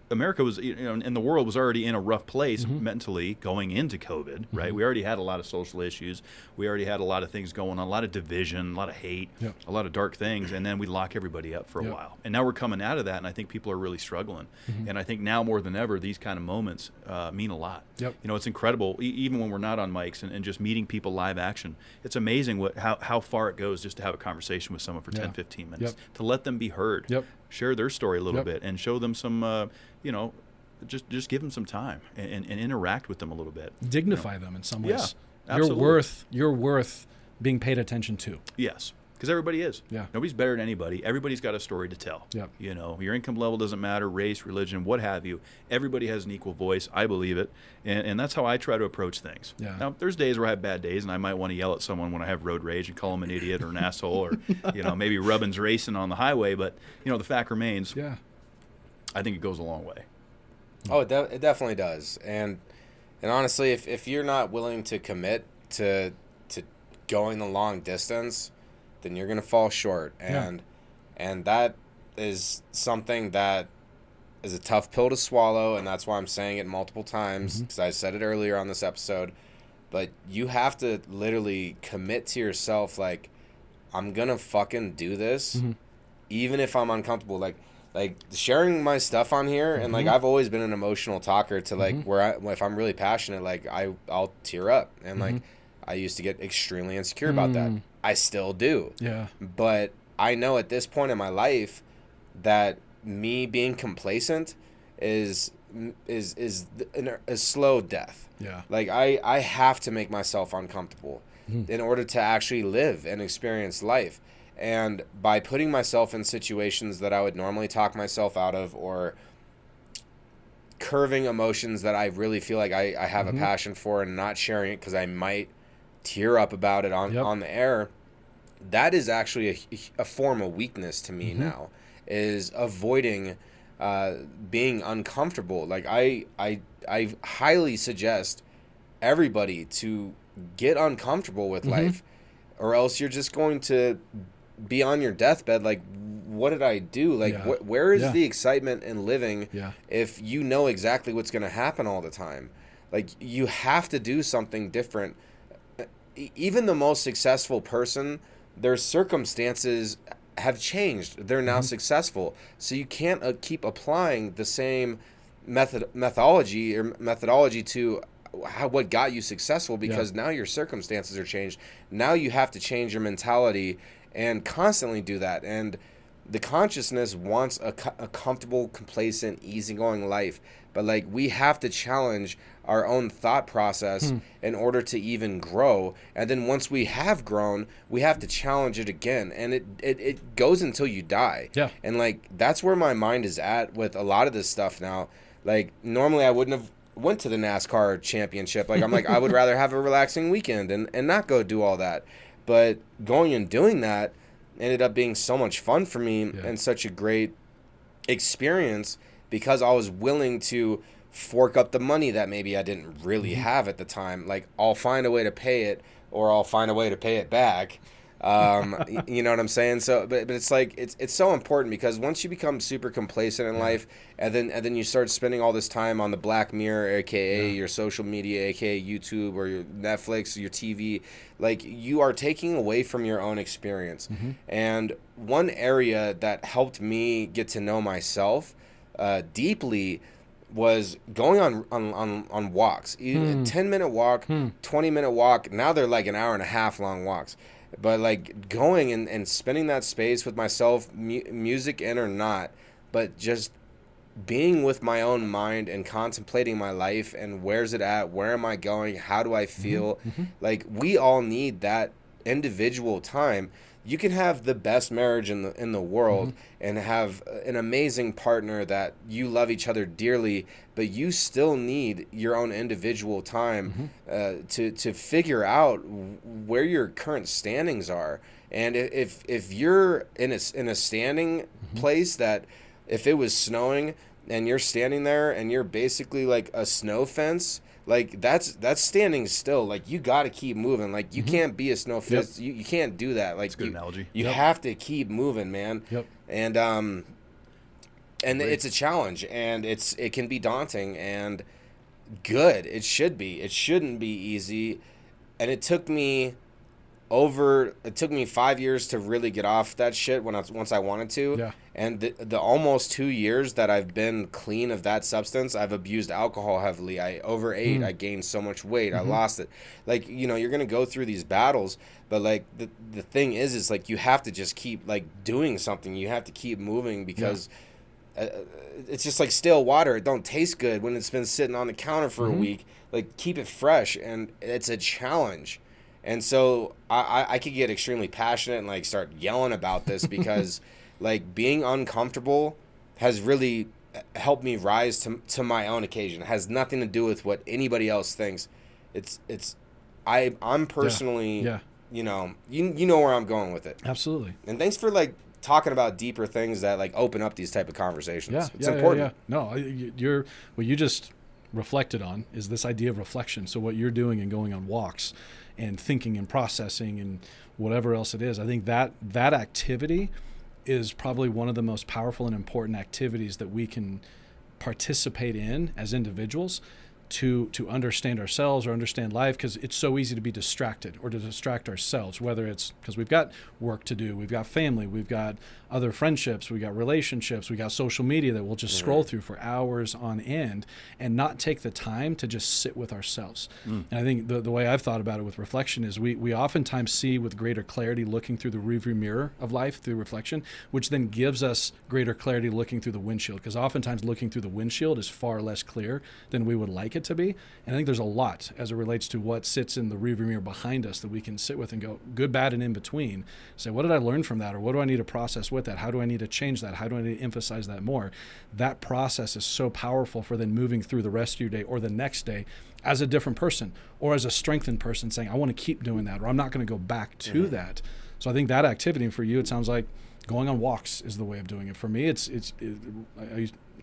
America was, and the world was already in a rough place mentally going into COVID, right? We already had a lot of social issues. We already had a lot of things going on, a lot of division, a lot of hate, a lot of dark things, and then we lock everybody up for a while. And now we're coming out of that, and I think people are really struggling. And I think now more than ever, these kind of moments mean a lot. Yep. It's incredible, even when we're not on mics and just meeting people live action. It's amazing how far it goes just to have a conversation with someone for 10, 15 minutes, to let them be heard. Yep. Share their story a little bit and show them some, just give them some time and interact with them a little bit. Dignify them in some ways. Yeah, absolutely. You're worth being paid attention to. Yes, because everybody is. Yeah. Nobody's better than anybody. Everybody's got a story to tell. Yep. Your income level doesn't matter, race, religion, what have you. Everybody has an equal voice. I believe it. And that's how I try to approach things. Yeah. Now, there's days where I have bad days, and I might want to yell at someone when I have road rage and call them an idiot or an asshole or, maybe rubbing's racing on the highway. But, the fact remains, I think it goes a long way. Oh, it definitely does. And honestly, if you're not willing to commit to going the long distance, then you're going to fall short. And that is something that is a tough pill to swallow, and that's why I'm saying it multiple times, because I said it earlier on this episode. But you have to literally commit to yourself, like, I'm going to fucking do this, even if I'm uncomfortable. Like sharing my stuff on here, and like I've always been an emotional talker to like where if I'm really passionate, like I'll tear up, and like I used to get extremely insecure about that. I still do. Yeah. But I know at this point in my life that me being complacent is a slow death. Yeah. Like I have to make myself uncomfortable in order to actually live and experience life. And by putting myself in situations that I would normally talk myself out of, or curving emotions that I really feel like I have a passion for and not sharing it because I might tear up about it on the air, that is actually a form of weakness to me now, is avoiding being uncomfortable. Like I highly suggest everybody to get uncomfortable with life, or else you're just going to be on your deathbed like, what did I do? Like, where is the excitement in living if you know exactly what's going to happen all the time? Like, you have to do something different. Even the most successful person, their circumstances have changed. They're now successful. So you can't keep applying the same methodology to what got you successful, because now your circumstances are changed. Now you have to change your mentality and constantly do that. And the consciousness wants a comfortable, complacent, easygoing life. But like, we have to challenge our own thought process in order to even grow. And then once we have grown, we have to challenge it again. And it goes until you die. Yeah. And like, that's where my mind is at with a lot of this stuff now. Like, normally I wouldn't have went to the NASCAR championship. Like, I'm like, I would rather have a relaxing weekend and not go do all that. But going and doing that ended up being so much fun for me and such a great experience, because I was willing to fork up the money that maybe I didn't really have at the time. Like, I'll find a way to pay it, or I'll find a way to pay it back. You know what I'm saying? So, but it's like, it's so important, because once you become super complacent in life, and then you start spending all this time on the Black Mirror, aka your social media, aka YouTube, or your Netflix, your TV, like, you are taking away from your own experience. And one area that helped me get to know myself deeply was going on walks. 10-minute walk, 20-minute walk. Now they're like an hour and a half long walks. But like, going and spending that space with myself, music in or not, but just being with my own mind and contemplating my life and where's it at, where am I going, how do I feel? Like, we all need that individual time. You can have the best marriage in the world and have an amazing partner that you love each other dearly, but you still need your own individual time to figure out where your current standings are. And if you're in a standing place that, if it was snowing and you're standing there and you're basically like a snow fence, like, that's standing still. Like, you got to keep moving. Like, you can't be a snow fence. You can't do that. Like, that's a good analogy. You have to keep moving, man. And it's a challenge, and it can be daunting, and good. It should be. It shouldn't be easy. And it took me 5 years to really get off that shit once I wanted to. And the almost 2 years that I've been clean of that substance, I've abused alcohol heavily. I overate. I gained so much weight. I lost it. Like, you know, you're going to go through these battles, but like, the thing is like, you have to just keep like doing something. You have to keep moving, because it's just like stale water. It don't taste good when it's been sitting on the counter for a week. Like, keep it fresh, and it's a challenge. And so I could get extremely passionate and like start yelling about this, because like, being uncomfortable has really helped me rise to my own occasion. It has nothing to do with what anybody else thinks. I'm personally, you know, you know where I'm going with it. Absolutely. And thanks for like talking about deeper things that like open up these type of conversations. It's important. No, what you just reflected on is this idea of reflection. So what you're doing and going on walks and thinking and processing and whatever else it is, I think that activity is probably one of the most powerful and important activities that we can participate in as individuals to understand ourselves or understand life, because it's so easy to be distracted or to distract ourselves, whether it's because we've got work to do, we've got family, we've got other friendships, we got relationships, we got social media that we'll just scroll through for hours on end and not take the time to just sit with ourselves. And I think the way I've thought about it with reflection is we oftentimes see with greater clarity looking through the rearview mirror of life through reflection, which then gives us greater clarity looking through the windshield, because oftentimes looking through the windshield is far less clear than we would like it to be. And I think there's a lot as it relates to what sits in the rearview mirror behind us that we can sit with and go good, bad, and in between. Say, what did I learn from that? Or what do I need to process with that? How do I need to change that? How do I need to emphasize that more? That process is so powerful for then moving through the rest of your day or the next day as a different person or as a strengthened person, saying, I want to keep doing that, or I'm not going to go back to that. So I think that activity for you, it sounds like going on walks is the way of doing it. For me,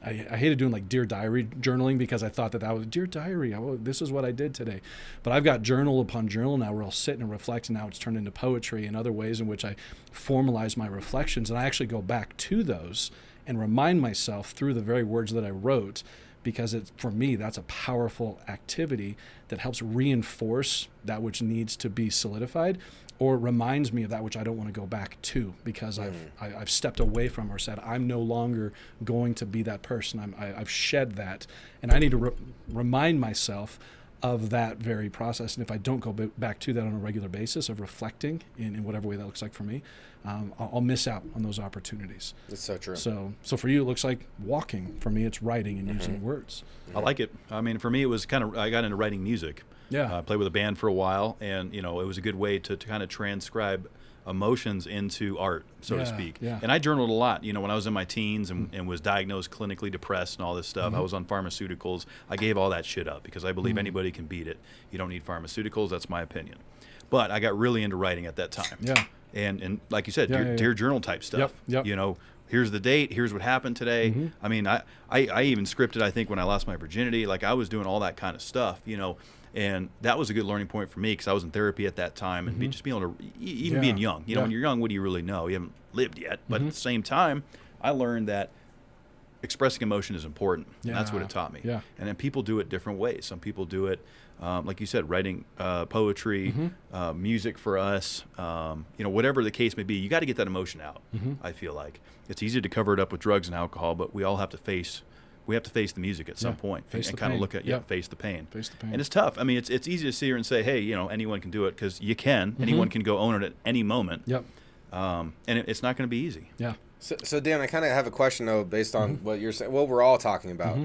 I hated doing like Dear Diary journaling, because I thought that was Dear Diary. This is what I did today. But I've got journal upon journal now where I'll sit and reflect, and now it's turned into poetry and other ways in which I formalize my reflections. And I actually go back to those and remind myself through the very words that I wrote, because for me, that's a powerful activity that helps reinforce that which needs to be solidified. or reminds me of that which I don't want to go back to because I've stepped away from or said I'm no longer going to be that person. I've shed that, and I need to remind myself of that very process. And if I don't go back to that on a regular basis of reflecting in whatever way that looks like for me, I'll miss out on those opportunities. That's so true. So for you, it looks like walking. For me, it's writing and using words. I like it. I mean, for me, it was I got into writing music. Yeah. I played with a band for a while, and, it was a good way to kind of transcribe emotions into art, so to speak. Yeah. And I journaled a lot, when I was in my teens and was diagnosed clinically depressed and all this stuff. I was on pharmaceuticals. I gave all that shit up because I believe anybody can beat it. You don't need pharmaceuticals. That's my opinion. But I got really into writing at that time. Yeah. And like you said, dear journal type stuff. Yep. Here's the date. Here's what happened today. I mean, I even scripted, I think, when I lost my virginity. Like, I was doing all that kind of stuff, And that was a good learning point for me because I was in therapy at that time, and just being able to, even being young, when you're young, what do you really know? You haven't lived yet. But at the same time, I learned that expressing emotion is important. And that's what it taught me. Yeah. And then people do it different ways. Some people do it, like you said, writing poetry, music for us, whatever the case may be. You got to get that emotion out, I feel like. It's easy to cover it up with drugs and alcohol, but we all have to face the music at some point and kind of look at face the pain. Face the pain. And it's tough. I mean, it's easy to sit here and say, hey, anyone can do it, because you can. Anyone can go own it at any moment. Yep. And it's not going to be easy. Yeah. So Dan, I kind of have a question though, based on what you're saying. What we're all talking about.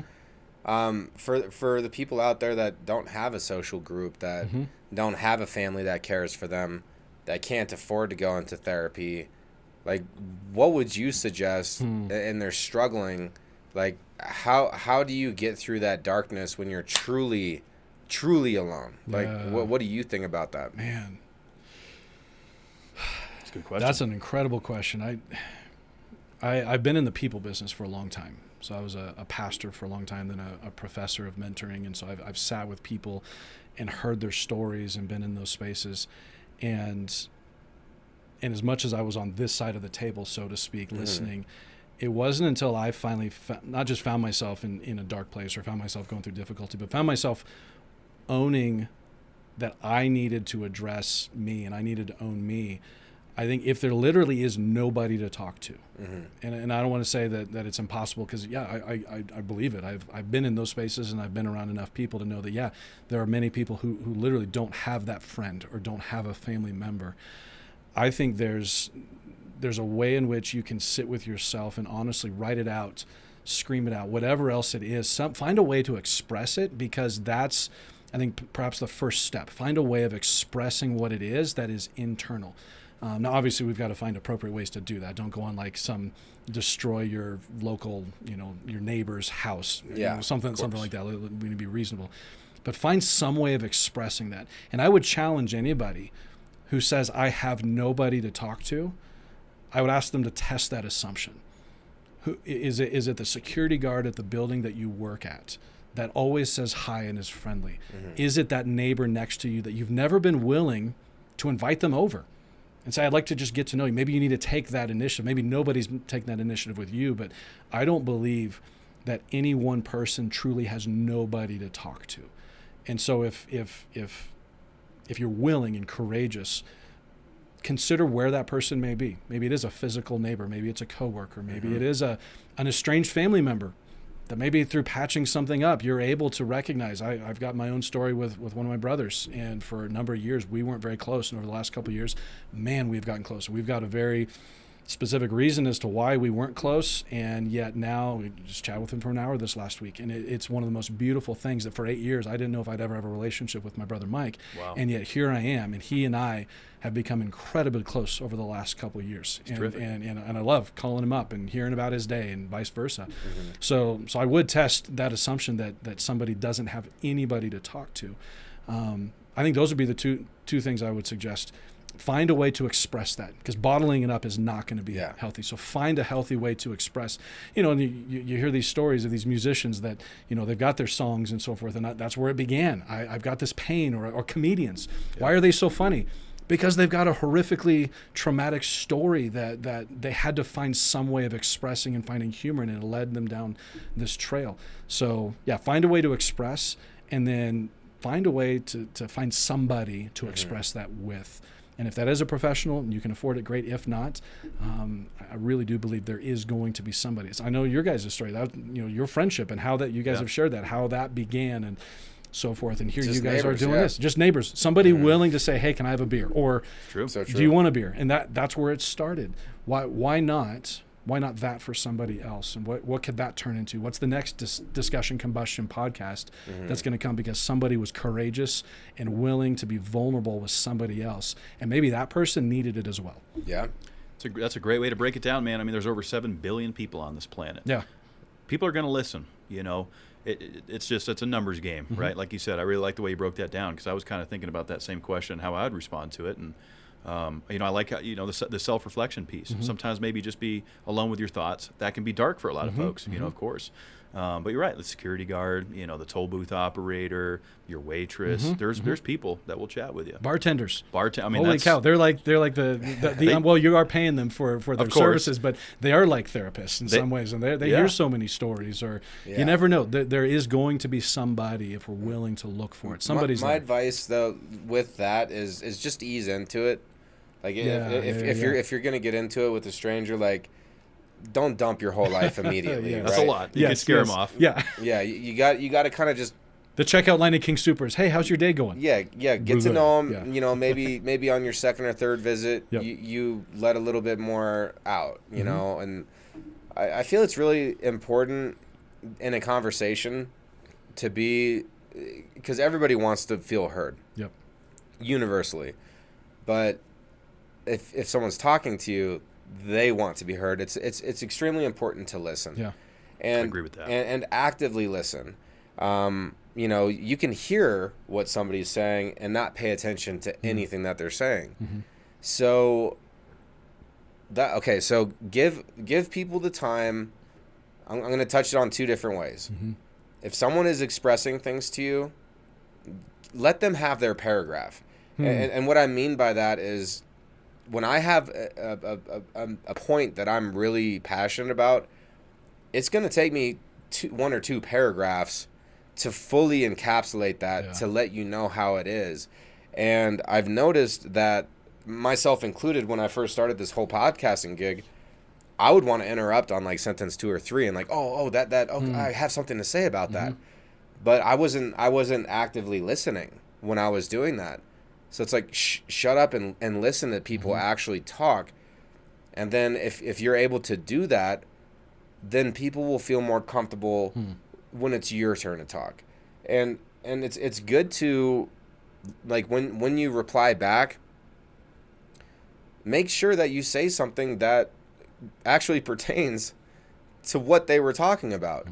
For the people out there that don't have a social group, that don't have a family that cares for them, that can't afford to go into therapy, like, what would you suggest? And they're struggling. Like, how do you get through that darkness when you're truly alone? Like, what do you think about that? Man, that's a good question. That's an incredible question. I've been in the people business for a long time. So I was a pastor for a long time, then a professor of mentoring, and so I've sat with people and heard their stories and been in those spaces, and as much as I was on this side of the table, so to speak, listening. It wasn't until I finally not just found myself in a dark place or found myself going through difficulty, but found myself owning that I needed to address me and I needed to own me. I think if there literally is nobody to talk to, and I don't want to say that it's impossible, because I believe it. I've been in those spaces and I've been around enough people to know that there are many people who literally don't have that friend or don't have a family member. I think there's a way in which you can sit with yourself and honestly write it out, scream it out, whatever else it is. Find a way to express it, because that's, I think, perhaps the first step. Find a way of expressing what it is that is internal. Now, obviously, we've got to find appropriate ways to do that. Don't go on like destroy your local, your neighbor's house, something like that. We need to be reasonable. But find some way of expressing that. And I would challenge anybody who says, I have nobody to talk to, I would ask them to test that assumption. Is it the security guard at the building that you work at that always says hi and is friendly? Is it that neighbor next to you that you've never been willing to invite them over and say, I'd like to just get to know you? Maybe you need to take that initiative. Maybe nobody's taking that initiative with you, but I don't believe that any one person truly has nobody to talk to. And so if you're willing and courageous, consider where that person may be. Maybe it is a physical neighbor. Maybe it's a coworker. Maybe it is an estranged family member that maybe through patching something up, you're able to recognize. I've got my own story with one of my brothers, and for a number of years, we weren't very close. And over the last couple of years, man, we've gotten closer. We've got a very specific reason as to why we weren't close, and yet now we just chatted with him for an hour this last week, and it's one of the most beautiful things that for 8 years I didn't know if I'd ever have a relationship with my brother Mike. Wow. And yet here I am, and he and I have become incredibly close over the last couple of years. And I love calling him up and hearing about his day and vice versa. So I would test that assumption that somebody doesn't have anybody to talk to. I think those would be the two things I would suggest. Find a way to express that, because bottling it up is not going to be healthy. So find a healthy way to express. And you hear these stories of these musicians that, they've got their songs and so forth, and that's where it began. I've got this pain, or comedians. Why are they so funny? Because they've got a horrifically traumatic story that they had to find some way of expressing and finding humor in, and it led them down this trail. So, find a way to express, and then find a way to find somebody to express that with. And if that is a professional and you can afford it, great. If not, I really do believe there is going to be somebody. So I know your guys' story, that, your friendship and how that you guys have shared that, how that began and so forth. And here just you guys neighbors, are doing this. Just neighbors. Somebody willing to say, hey, can I have a beer? Or true. Do you want a beer? And that's where it started. Why not? Why not that for somebody else? And what could that turn into? What's the next Discussion Combustion podcast that's going to come because somebody was courageous and willing to be vulnerable with somebody else? And maybe that person needed it as well. Yeah. That's a great way to break it down, man. I mean, there's over 7 billion people on this planet. Yeah. People are going to listen, It's a numbers game, right? Like you said, I really like the way you broke that down because I was kind of thinking about that same question, how I'd respond to it. And I like how, the self-reflection piece. Sometimes maybe just be alone with your thoughts. That can be dark for a lot of folks, of course. But you're right. The security guard, the toll booth operator, your waitress. There's people that will chat with you. Bartenders. I mean, holy cow! They're like the well, you are paying them for their services, but they are like therapists in some ways, and they hear so many stories. Or you never know. There is going to be somebody if we're willing to look for it. Somebody's. My advice though with that is just ease into it. Like if you're gonna get into it with a stranger, like don't dump your whole life immediately. That's a lot. You can scare them off. Yeah. Yeah. You got to kind of just. The checkout line at King Soopers. Hey, how's your day going? Yeah. Get to know them. Yeah. Maybe on your second or third visit, you let a little bit more out. You know, and I feel it's really important in a conversation to be, because everybody wants to feel heard. Yep. Universally, but if someone's talking to you, they want to be heard. It's extremely important to listen. Yeah, and I agree with that. And actively listen. You can hear what somebody's saying and not pay attention to anything that they're saying. So give people the time. I'm going to touch it on 2 different ways. If someone is expressing things to you, let them have their paragraph. And what I mean by that is, when I have a point that I'm really passionate about, it's going to take me 1 or 2 paragraphs to fully encapsulate that, to let you know how it is. And I've noticed that, myself included, when I first started this whole podcasting gig, I would want to interrupt on like sentence 2 or 3 and like, I have something to say about that. But I wasn't actively listening when I was doing that. So it's like, shut up and listen to people actually talk. And then if you're able to do that, then people will feel more comfortable when it's your turn to talk. And it's good to, like, when you reply back, make sure that you say something that actually pertains to what they were talking about.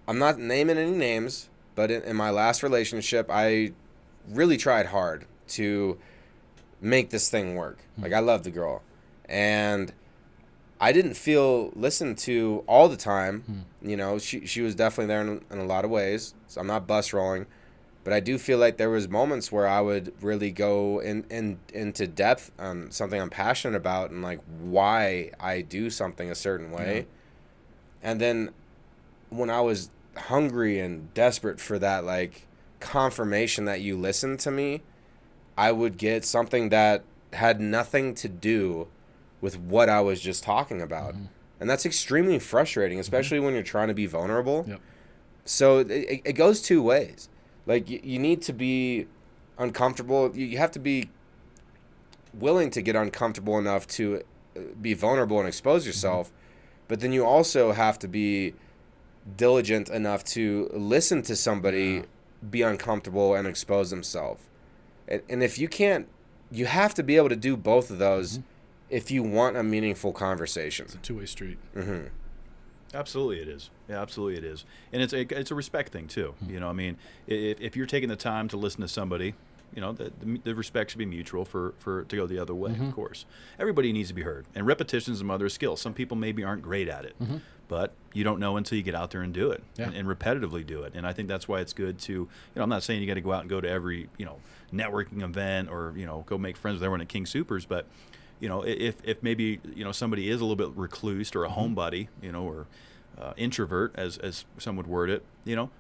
I'm not naming any names, but in my last relationship, I really tried hard to make this thing work. Like, I love the girl, and I didn't feel listened to all the time. She was definitely there in a lot of ways, so I'm not bus rolling, but I do feel like there was moments where I would really go into depth on something I'm passionate about and like why I do something a certain way. And then when I was hungry and desperate for that, like, confirmation that you listened to me, I would get something that had nothing to do with what I was just talking about. And that's extremely frustrating, especially when you're trying to be vulnerable. So it goes 2 ways. Like, you need to be uncomfortable. You have to be willing to get uncomfortable enough to be vulnerable and expose yourself. But then you also have to be diligent enough to listen to somebody be uncomfortable and expose themselves. And if you can't, you have to be able to do both of those if you want a meaningful conversation. It's a 2-way street. Absolutely it is. Yeah, absolutely it is. And it's a respect thing too. I mean, if you're taking the time to listen to somebody, the respect should be mutual for to go the other way, of course. Everybody needs to be heard. And repetition is a mother of skill. Some people maybe aren't great at it. But you don't know until you get out there and do it and repetitively do it. And I think that's why it's good to, I'm not saying you got to go out and go to every, networking event or, go make friends with everyone at King Soopers. But, if maybe, somebody is a little bit recluse or a homebody, or introvert, as some would word it,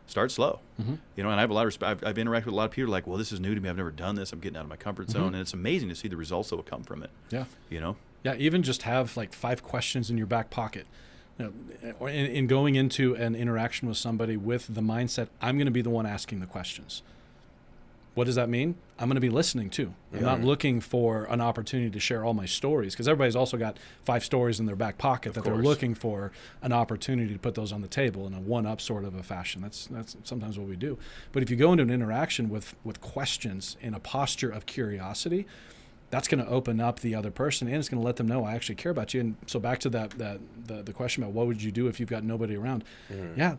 start slow. And I have a lot of respect. I've interacted with a lot of people like, well, this is new to me. I've never done this. I'm getting out of my comfort zone. And it's amazing to see the results that will come from it. Yeah. Yeah, even just have like 5 questions in your back pocket. Or in going into an interaction with somebody with the mindset, I'm going to be the one asking the questions. What does that mean? I'm going to be listening too. I'm not looking for an opportunity to share all my stories, because everybody's also got 5 stories in their back pocket that they're looking for an opportunity to put those on the table in a one-up sort of a fashion. That's sometimes what we do. But if you go into an interaction with questions in a posture of curiosity, that's going to open up the other person, and it's going to let them know I actually care about you. And so back to the question about what would you do if you've got nobody around? Yeah,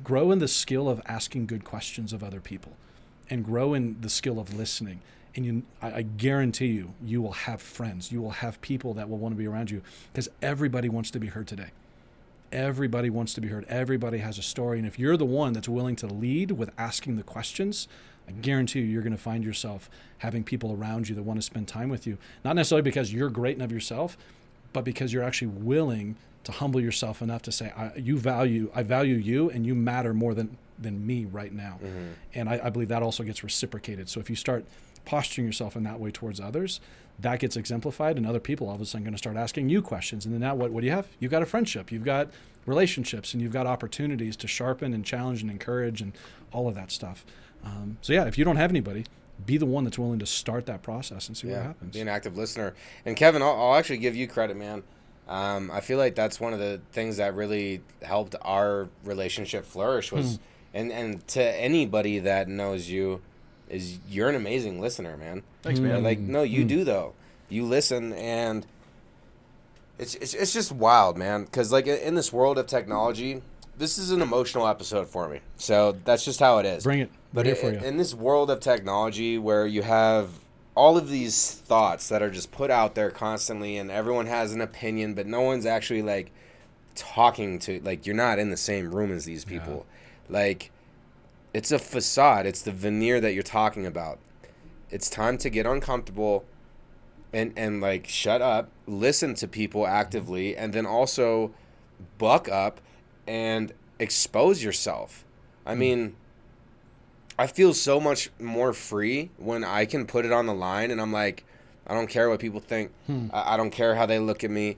grow in the skill of asking good questions of other people, and grow in the skill of listening. And I guarantee you will have friends. You will have people that will want to be around you, because everybody wants to be heard today. Everybody wants to be heard. Everybody has a story. And if you're the one that's willing to lead with asking the questions, I guarantee you're going to find yourself having people around you that want to spend time with you. Not necessarily because you're great and of yourself, but because you're actually willing to humble yourself enough to say, I value you, and you matter more than me right now. And I believe that also gets reciprocated. So if you start posturing yourself in that way towards others, that gets exemplified, and other people all of a sudden going to start asking you questions. And then now what do you have? You've got a friendship, you've got relationships, and you've got opportunities to sharpen and challenge and encourage and all of that stuff. So yeah, if you don't have anybody, be the one that's willing to start that process and see what happens. Be an active listener. And Kevin, I'll actually give you credit, man. I feel like that's one of the things that really helped our relationship flourish was, and to anybody that knows you, is you're an amazing listener, man. Thanks, man. Like, no, you do though. You listen, and it's just wild, man. Because like in this world of technology, this is an emotional episode for me. So that's just how it is. Bring it. But here for you. In this world of technology where you have all of these thoughts that are just put out there constantly, and everyone has an opinion, but no one's actually like talking to, like, you're not in the same room as these people. Like, it's a facade. It's the veneer that you're talking about. It's time to get uncomfortable and like shut up, listen to people actively, and then also buck up and expose yourself. I mean, I feel so much more free when I can put it on the line, and I'm like, I don't care what people think. I don't care how they look at me.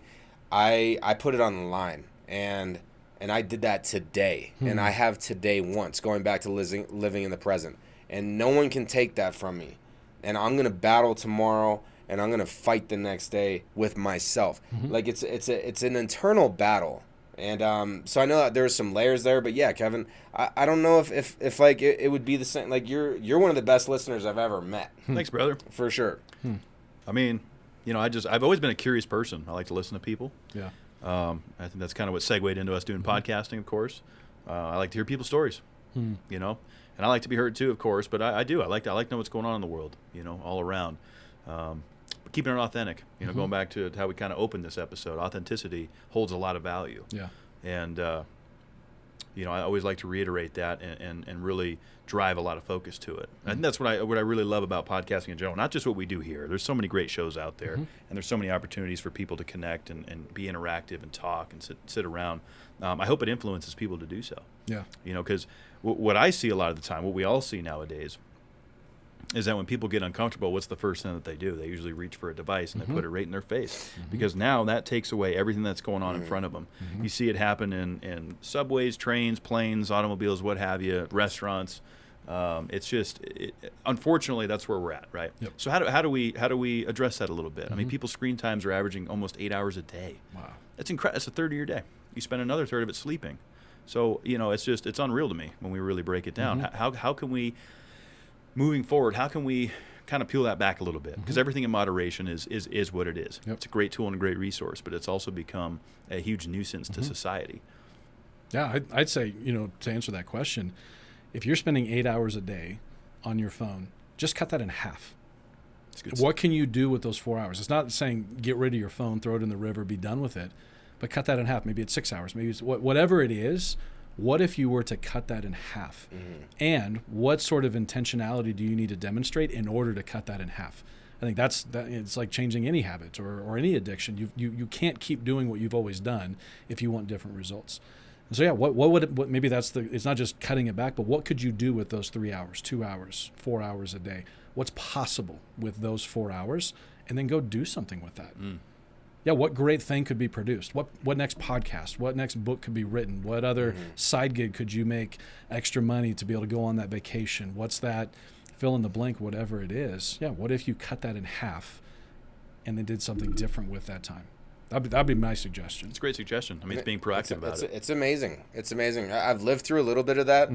I put it on the line, and I did that today, and I have today once, going back to living in the present, and no one can take that from me. And I'm gonna battle tomorrow, and I'm gonna fight the next day with myself. Like it's an internal battle. And so I know that there's some layers there, but yeah, Kevin, I don't know if like it would be the same. Like you're one of the best listeners I've ever met. Thanks, brother. For sure. I mean, I've always been a curious person. I like to listen to people. Yeah. I think that's kind of what segued into us doing podcasting, of course. I like to hear people's stories, and I like to be heard too, of course. But I like to know what's going on in the world, all around. But keeping it authentic, going back to how we kind of opened this episode, authenticity holds a lot of value. Yeah. And, I always like to reiterate that and really drive a lot of focus to it. I think that's what I really love about podcasting in general, not just what we do here. There's so many great shows out there, and there's so many opportunities for people to connect and be interactive and talk and sit around. I hope it influences people to do so. Yeah. Because what I see a lot of the time, what we all see nowadays, is that when people get uncomfortable, what's the first thing that they do? They usually reach for a device and they put it right in their face, because now that takes away everything that's going on in front of them. You see it happen in subways, trains, planes, automobiles, what have you, restaurants. It's just, unfortunately, that's where we're at, right? Yep. So how do we address that a little bit? I mean, people's screen times are averaging almost 8 hours a day. Wow. That's incredible. That's a third of your day. You spend another third of it sleeping. So it's unreal to me when we really break it down. How can we, moving forward, how can we kind of peel that back a little bit? Because everything in moderation is what it is. Yep. It's a great tool and a great resource, but it's also become a huge nuisance to society. Yeah, I'd say, to answer that question, if you're spending 8 hours a day on your phone, just cut that in half. What can you do with those 4 hours? It's not saying get rid of your phone, throw it in the river, be done with it, but cut that in half. Maybe it's 6 hours. Maybe it's whatever it is. What if you were to cut that in half? And what sort of intentionality do you need to demonstrate in order to cut that in half? I think that it's like changing any habit or any addiction. You can't keep doing what you've always done if you want different results. So yeah, what maybe it's not just cutting it back, but what could you do with those 3 hours, 2 hours, 4 hours a day? What's possible with those 4 hours? And then go do something with that. Yeah, what great thing could be produced? What next podcast? What next book could be written? What other side gig could you make extra money to be able to go on that vacation? What's that? Fill in the blank, whatever it is. Yeah, what if you cut that in half and then did something different with that time? That'd be my suggestion. It's a great suggestion. I mean, it's being proactive about it. It's amazing. It's amazing. I've lived through a little bit of that.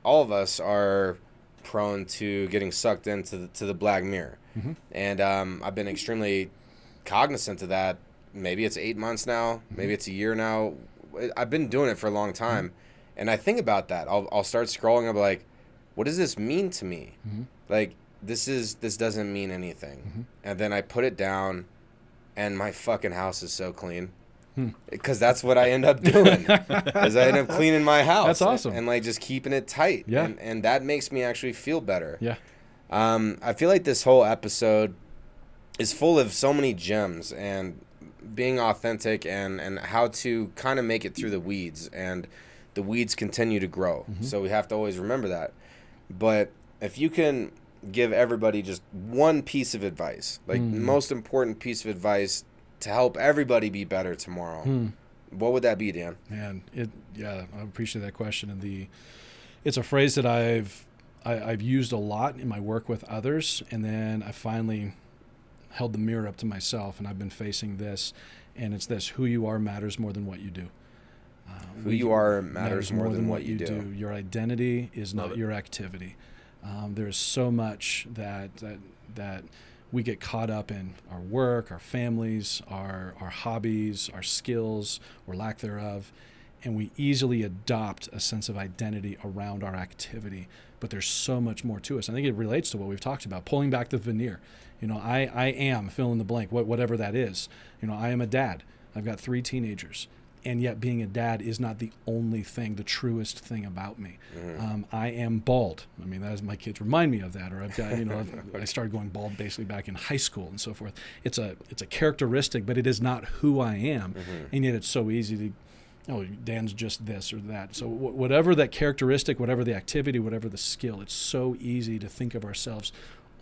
All of us are prone to getting sucked into the black mirror. And I've been extremely cognizant of that. Maybe it's 8 months now. Maybe it's a year now. I've been doing it for a long time. And I think about that. I'll start scrolling. I'm like, what does this mean to me? Like, this doesn't mean anything. And then I put it down, and my fucking house is so clean. Because that's what I end up doing. Is I end up cleaning my house. That's awesome. And like just keeping it tight. Yeah. And that makes me actually feel better. Yeah. I feel like this whole episode is full of so many gems and being authentic and how to kind of make it through the weeds. And the weeds continue to grow. So we have to always remember that. But if you can give everybody just one piece of advice, like the most important piece of advice to help everybody be better tomorrow, what would that be, Dan? Man, I appreciate that question. And it's a phrase that I've used a lot in my work with others, and then I finally held the mirror up to myself, and I've been facing this, and it's this: who you are matters more than what you do. Who you are matters more than what you do. Your identity is not your activity. There's so much that we get caught up in: our work, our families, our hobbies, our skills, or lack thereof, and we easily adopt a sense of identity around our activity. But there's so much more to us. I think it relates to what we've talked about, pulling back the veneer. I am, fill in the blank, whatever that is. I am a dad. I've got 3 teenagers. And yet being a dad is not the only thing, the truest thing about me. I am bald. I mean, my kids remind me of that. Or I've got, I started going bald basically back in high school and so forth. It's a characteristic, but it is not who I am. And yet it's so easy to, Dan's just this or that. So whatever that characteristic, whatever the activity, whatever the skill, it's so easy to think of ourselves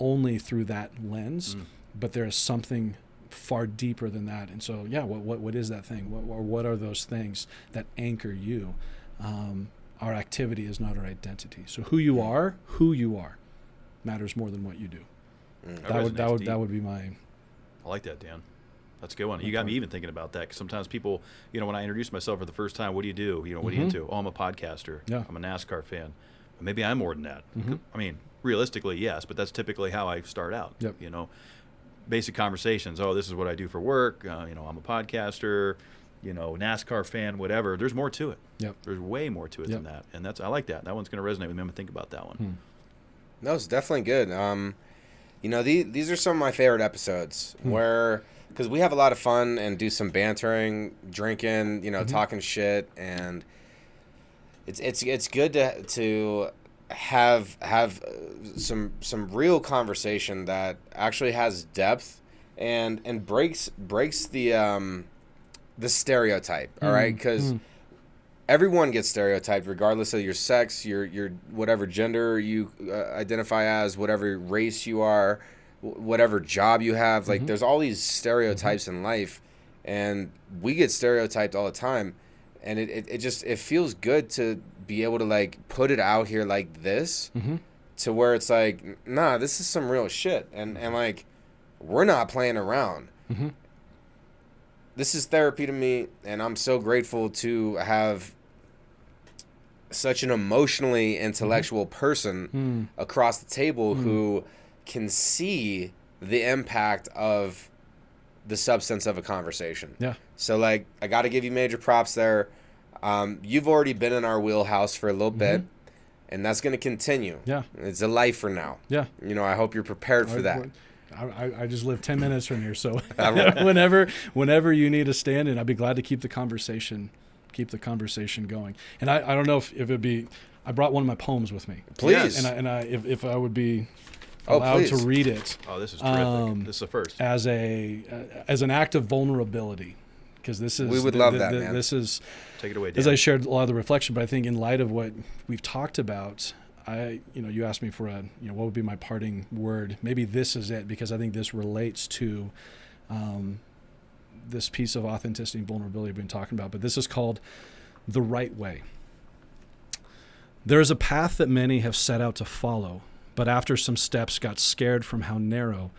only through that lens. But there is something far deeper than that. And so, yeah, what is that thing? What are those things that anchor you? Our activity is not our identity. So who you are matters more than what you do. That would be my. I like that, Dan. That's a good one. You got me even thinking about that, because sometimes people, when I introduce myself for the first time, what do you do? What are you into? Oh, I'm a podcaster. Yeah. I'm a NASCAR fan. But maybe I'm more than that. I mean, realistically, yes, but that's typically how I start out. Yep. Basic conversations. Oh, this is what I do for work. I'm a podcaster, NASCAR fan, whatever. There's more to it. Yep. There's way more to it than that. And I like that. That one's going to resonate with me. I'm going to think about that one. No, it's definitely good. These are some of my favorite episodes where, because we have a lot of fun and do some bantering, drinking, talking shit, and it's good to have some real conversation that actually has depth and breaks the stereotype. All right, because everyone gets stereotyped regardless of your sex, your whatever gender you identify as, whatever race you are, whatever job you have. Like, there's all these stereotypes in life, and we get stereotyped all the time, and it feels good to be able to like put it out here like this, to where it's like, nah, this is some real shit, and like, we're not playing around. This is therapy to me, and I'm so grateful to have such an emotionally intellectual person across the table who can see the impact of the substance of a conversation. Yeah. So like, I got to give you major props there. You've already been in our wheelhouse for a little bit, and that's going to continue. Yeah. It's a life for now. Yeah. I hope you're prepared for that. I just live 10 minutes from here, so whenever you need a stand-in, I'd be glad to keep the conversation going. And I don't know if it'd be, I brought one of my poems with me. Please. And if I would be allowed to read it. Oh, this is terrific. This is the first. As an act of vulnerability, because this is we would love that, man. This is, Take it away, Dan. as I shared a lot of the reflection, but I think in light of what we've talked about, you asked me for what would be my parting word. Maybe this is it, because I think this relates to this piece of authenticity and vulnerability we've been talking about. But this is called the right way. There is a path that many have set out to follow, but after some steps got scared from how narrow,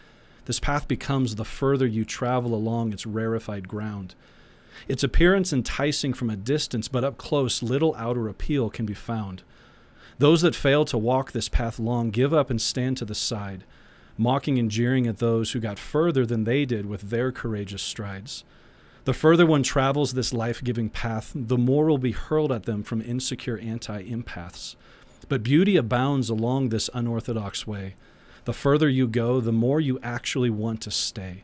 this path becomes the further you travel along its rarefied ground. Its appearance enticing from a distance, but up close little outer appeal can be found. Those that fail to walk this path long give up and stand to the side, mocking and jeering at those who got further than they did with their courageous strides. The further one travels this life-giving path, the more will be hurled at them from insecure anti-empaths. But beauty abounds along this unorthodox way. The further you go, the more you actually want to stay.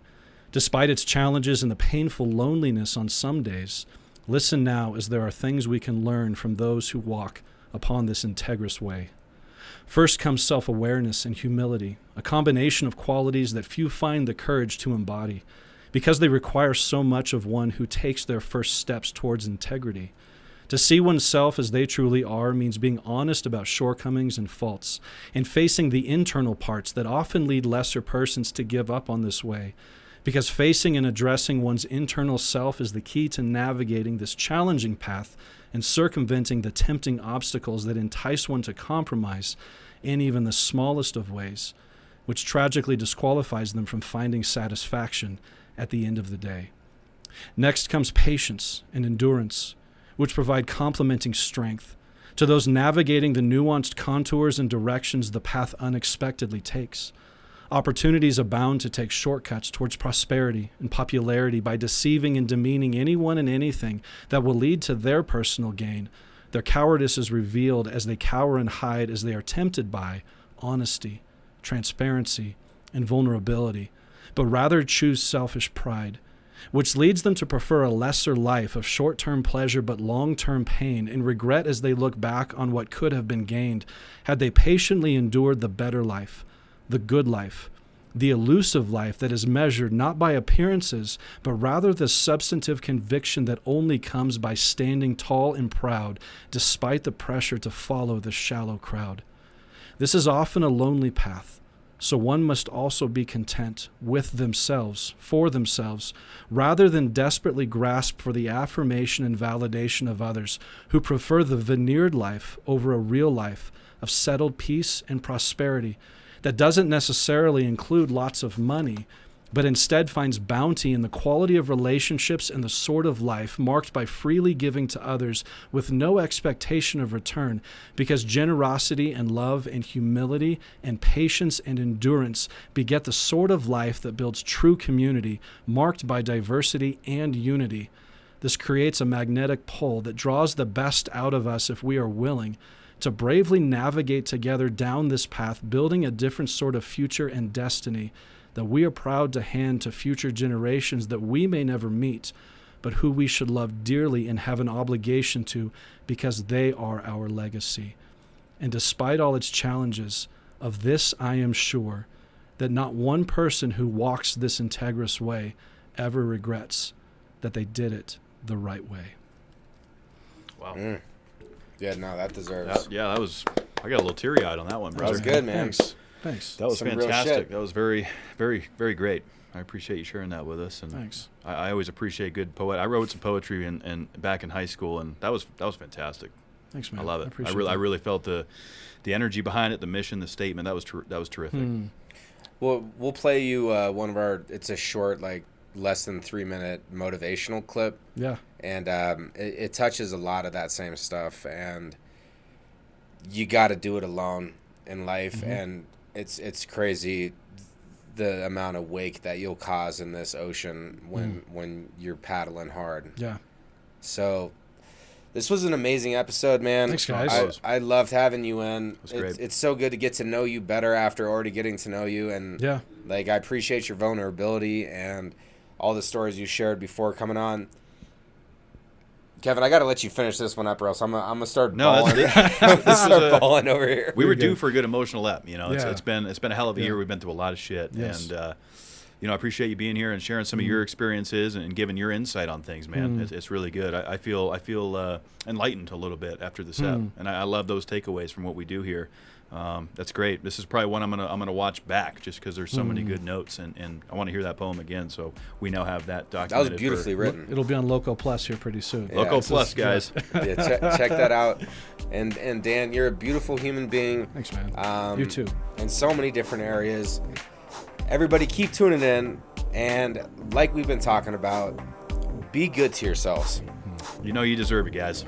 Despite its challenges and the painful loneliness on some days, listen now, as there are things we can learn from those who walk upon this integrous way. First comes self-awareness and humility, a combination of qualities that few find the courage to embody, because they require so much of one who takes their first steps towards integrity. To see oneself as they truly are means being honest about shortcomings and faults, and facing the internal parts that often lead lesser persons to give up on this way, because facing and addressing one's internal self is the key to navigating this challenging path and circumventing the tempting obstacles that entice one to compromise in even the smallest of ways, which tragically disqualifies them from finding satisfaction at the end of the day. Next comes patience and endurance, which provide complementing strength to those navigating the nuanced contours and directions the path unexpectedly takes. Opportunities abound to take shortcuts towards prosperity and popularity by deceiving and demeaning anyone and anything that will lead to their personal gain. Their cowardice is revealed as they cower and hide, as they are tempted by honesty, transparency, and vulnerability, but rather choose selfish pride, which leads them to prefer a lesser life of short-term pleasure but long-term pain, and regret as they look back on what could have been gained had they patiently endured the better life, the good life, the elusive life that is measured not by appearances, but rather the substantive conviction that only comes by standing tall and proud despite the pressure to follow the shallow crowd. This is often a lonely path, so one must also be content with themselves, for themselves, rather than desperately grasp for the affirmation and validation of others who prefer the veneered life over a real life of settled peace and prosperity that doesn't necessarily include lots of money, but instead finds bounty in the quality of relationships and the sort of life marked by freely giving to others with no expectation of return, because generosity and love and humility and patience and endurance beget the sort of life that builds true community marked by diversity and unity. This creates a magnetic pull that draws the best out of us if we are willing to bravely navigate together down this path, building a different sort of future and destiny that we are proud to hand to future generations that we may never meet, but who we should love dearly and have an obligation to, because they are our legacy. And despite all its challenges, of this I am sure, that not one person who walks this integrous way ever regrets that they did it the right way. Wow. Yeah, no, that deserves. That was. I got a little teary-eyed on that one, brother. That was good, man. Thanks. That was Some real fantastic. shit. That was very, very, very great. I appreciate you sharing that with us. And Thanks. I always appreciate good poet. I wrote some poetry and back in high school, and that was fantastic. Thanks, man. I love it. I I really felt the energy behind it, the mission, the statement. That was terrific. Well, we'll play you one of our. It's a short, like less than 3-minute motivational clip. Yeah. And it touches a lot of that same stuff, and you got to do it alone in life, and it's crazy the amount of wake that you'll cause in this ocean when you're paddling hard. Yeah. So this was an amazing episode, man. Thanks, guys. I loved having you in. It was great. It's so good to get to know you better after already getting to know you, and like I appreciate your vulnerability and all the stories you shared before coming on. Kevin, I got to let you finish this one up, or else I'm gonna start balling. Balling over here. We were due for a good emotional ep. You know, Yeah. it's been a hell of a year. We've been through a lot of shit, Yes. and I appreciate you being here and sharing some of your experiences and giving your insight on things, man. It's really good. I feel enlightened a little bit after this ep, and I love those takeaways from what we do here. That's great. This is probably one I'm gonna watch back just because there's so many good notes, and I want to hear that poem again. So we now have that documented. That was beautifully written. It'll be on Loco Plus here pretty soon. Yeah, Loco Plus, guys. Yeah, check that out. And Dan, you're a beautiful human being. Thanks, man. You too. In so many different areas. Everybody keep tuning in, and like we've been talking about, be good to yourselves. You deserve it, guys.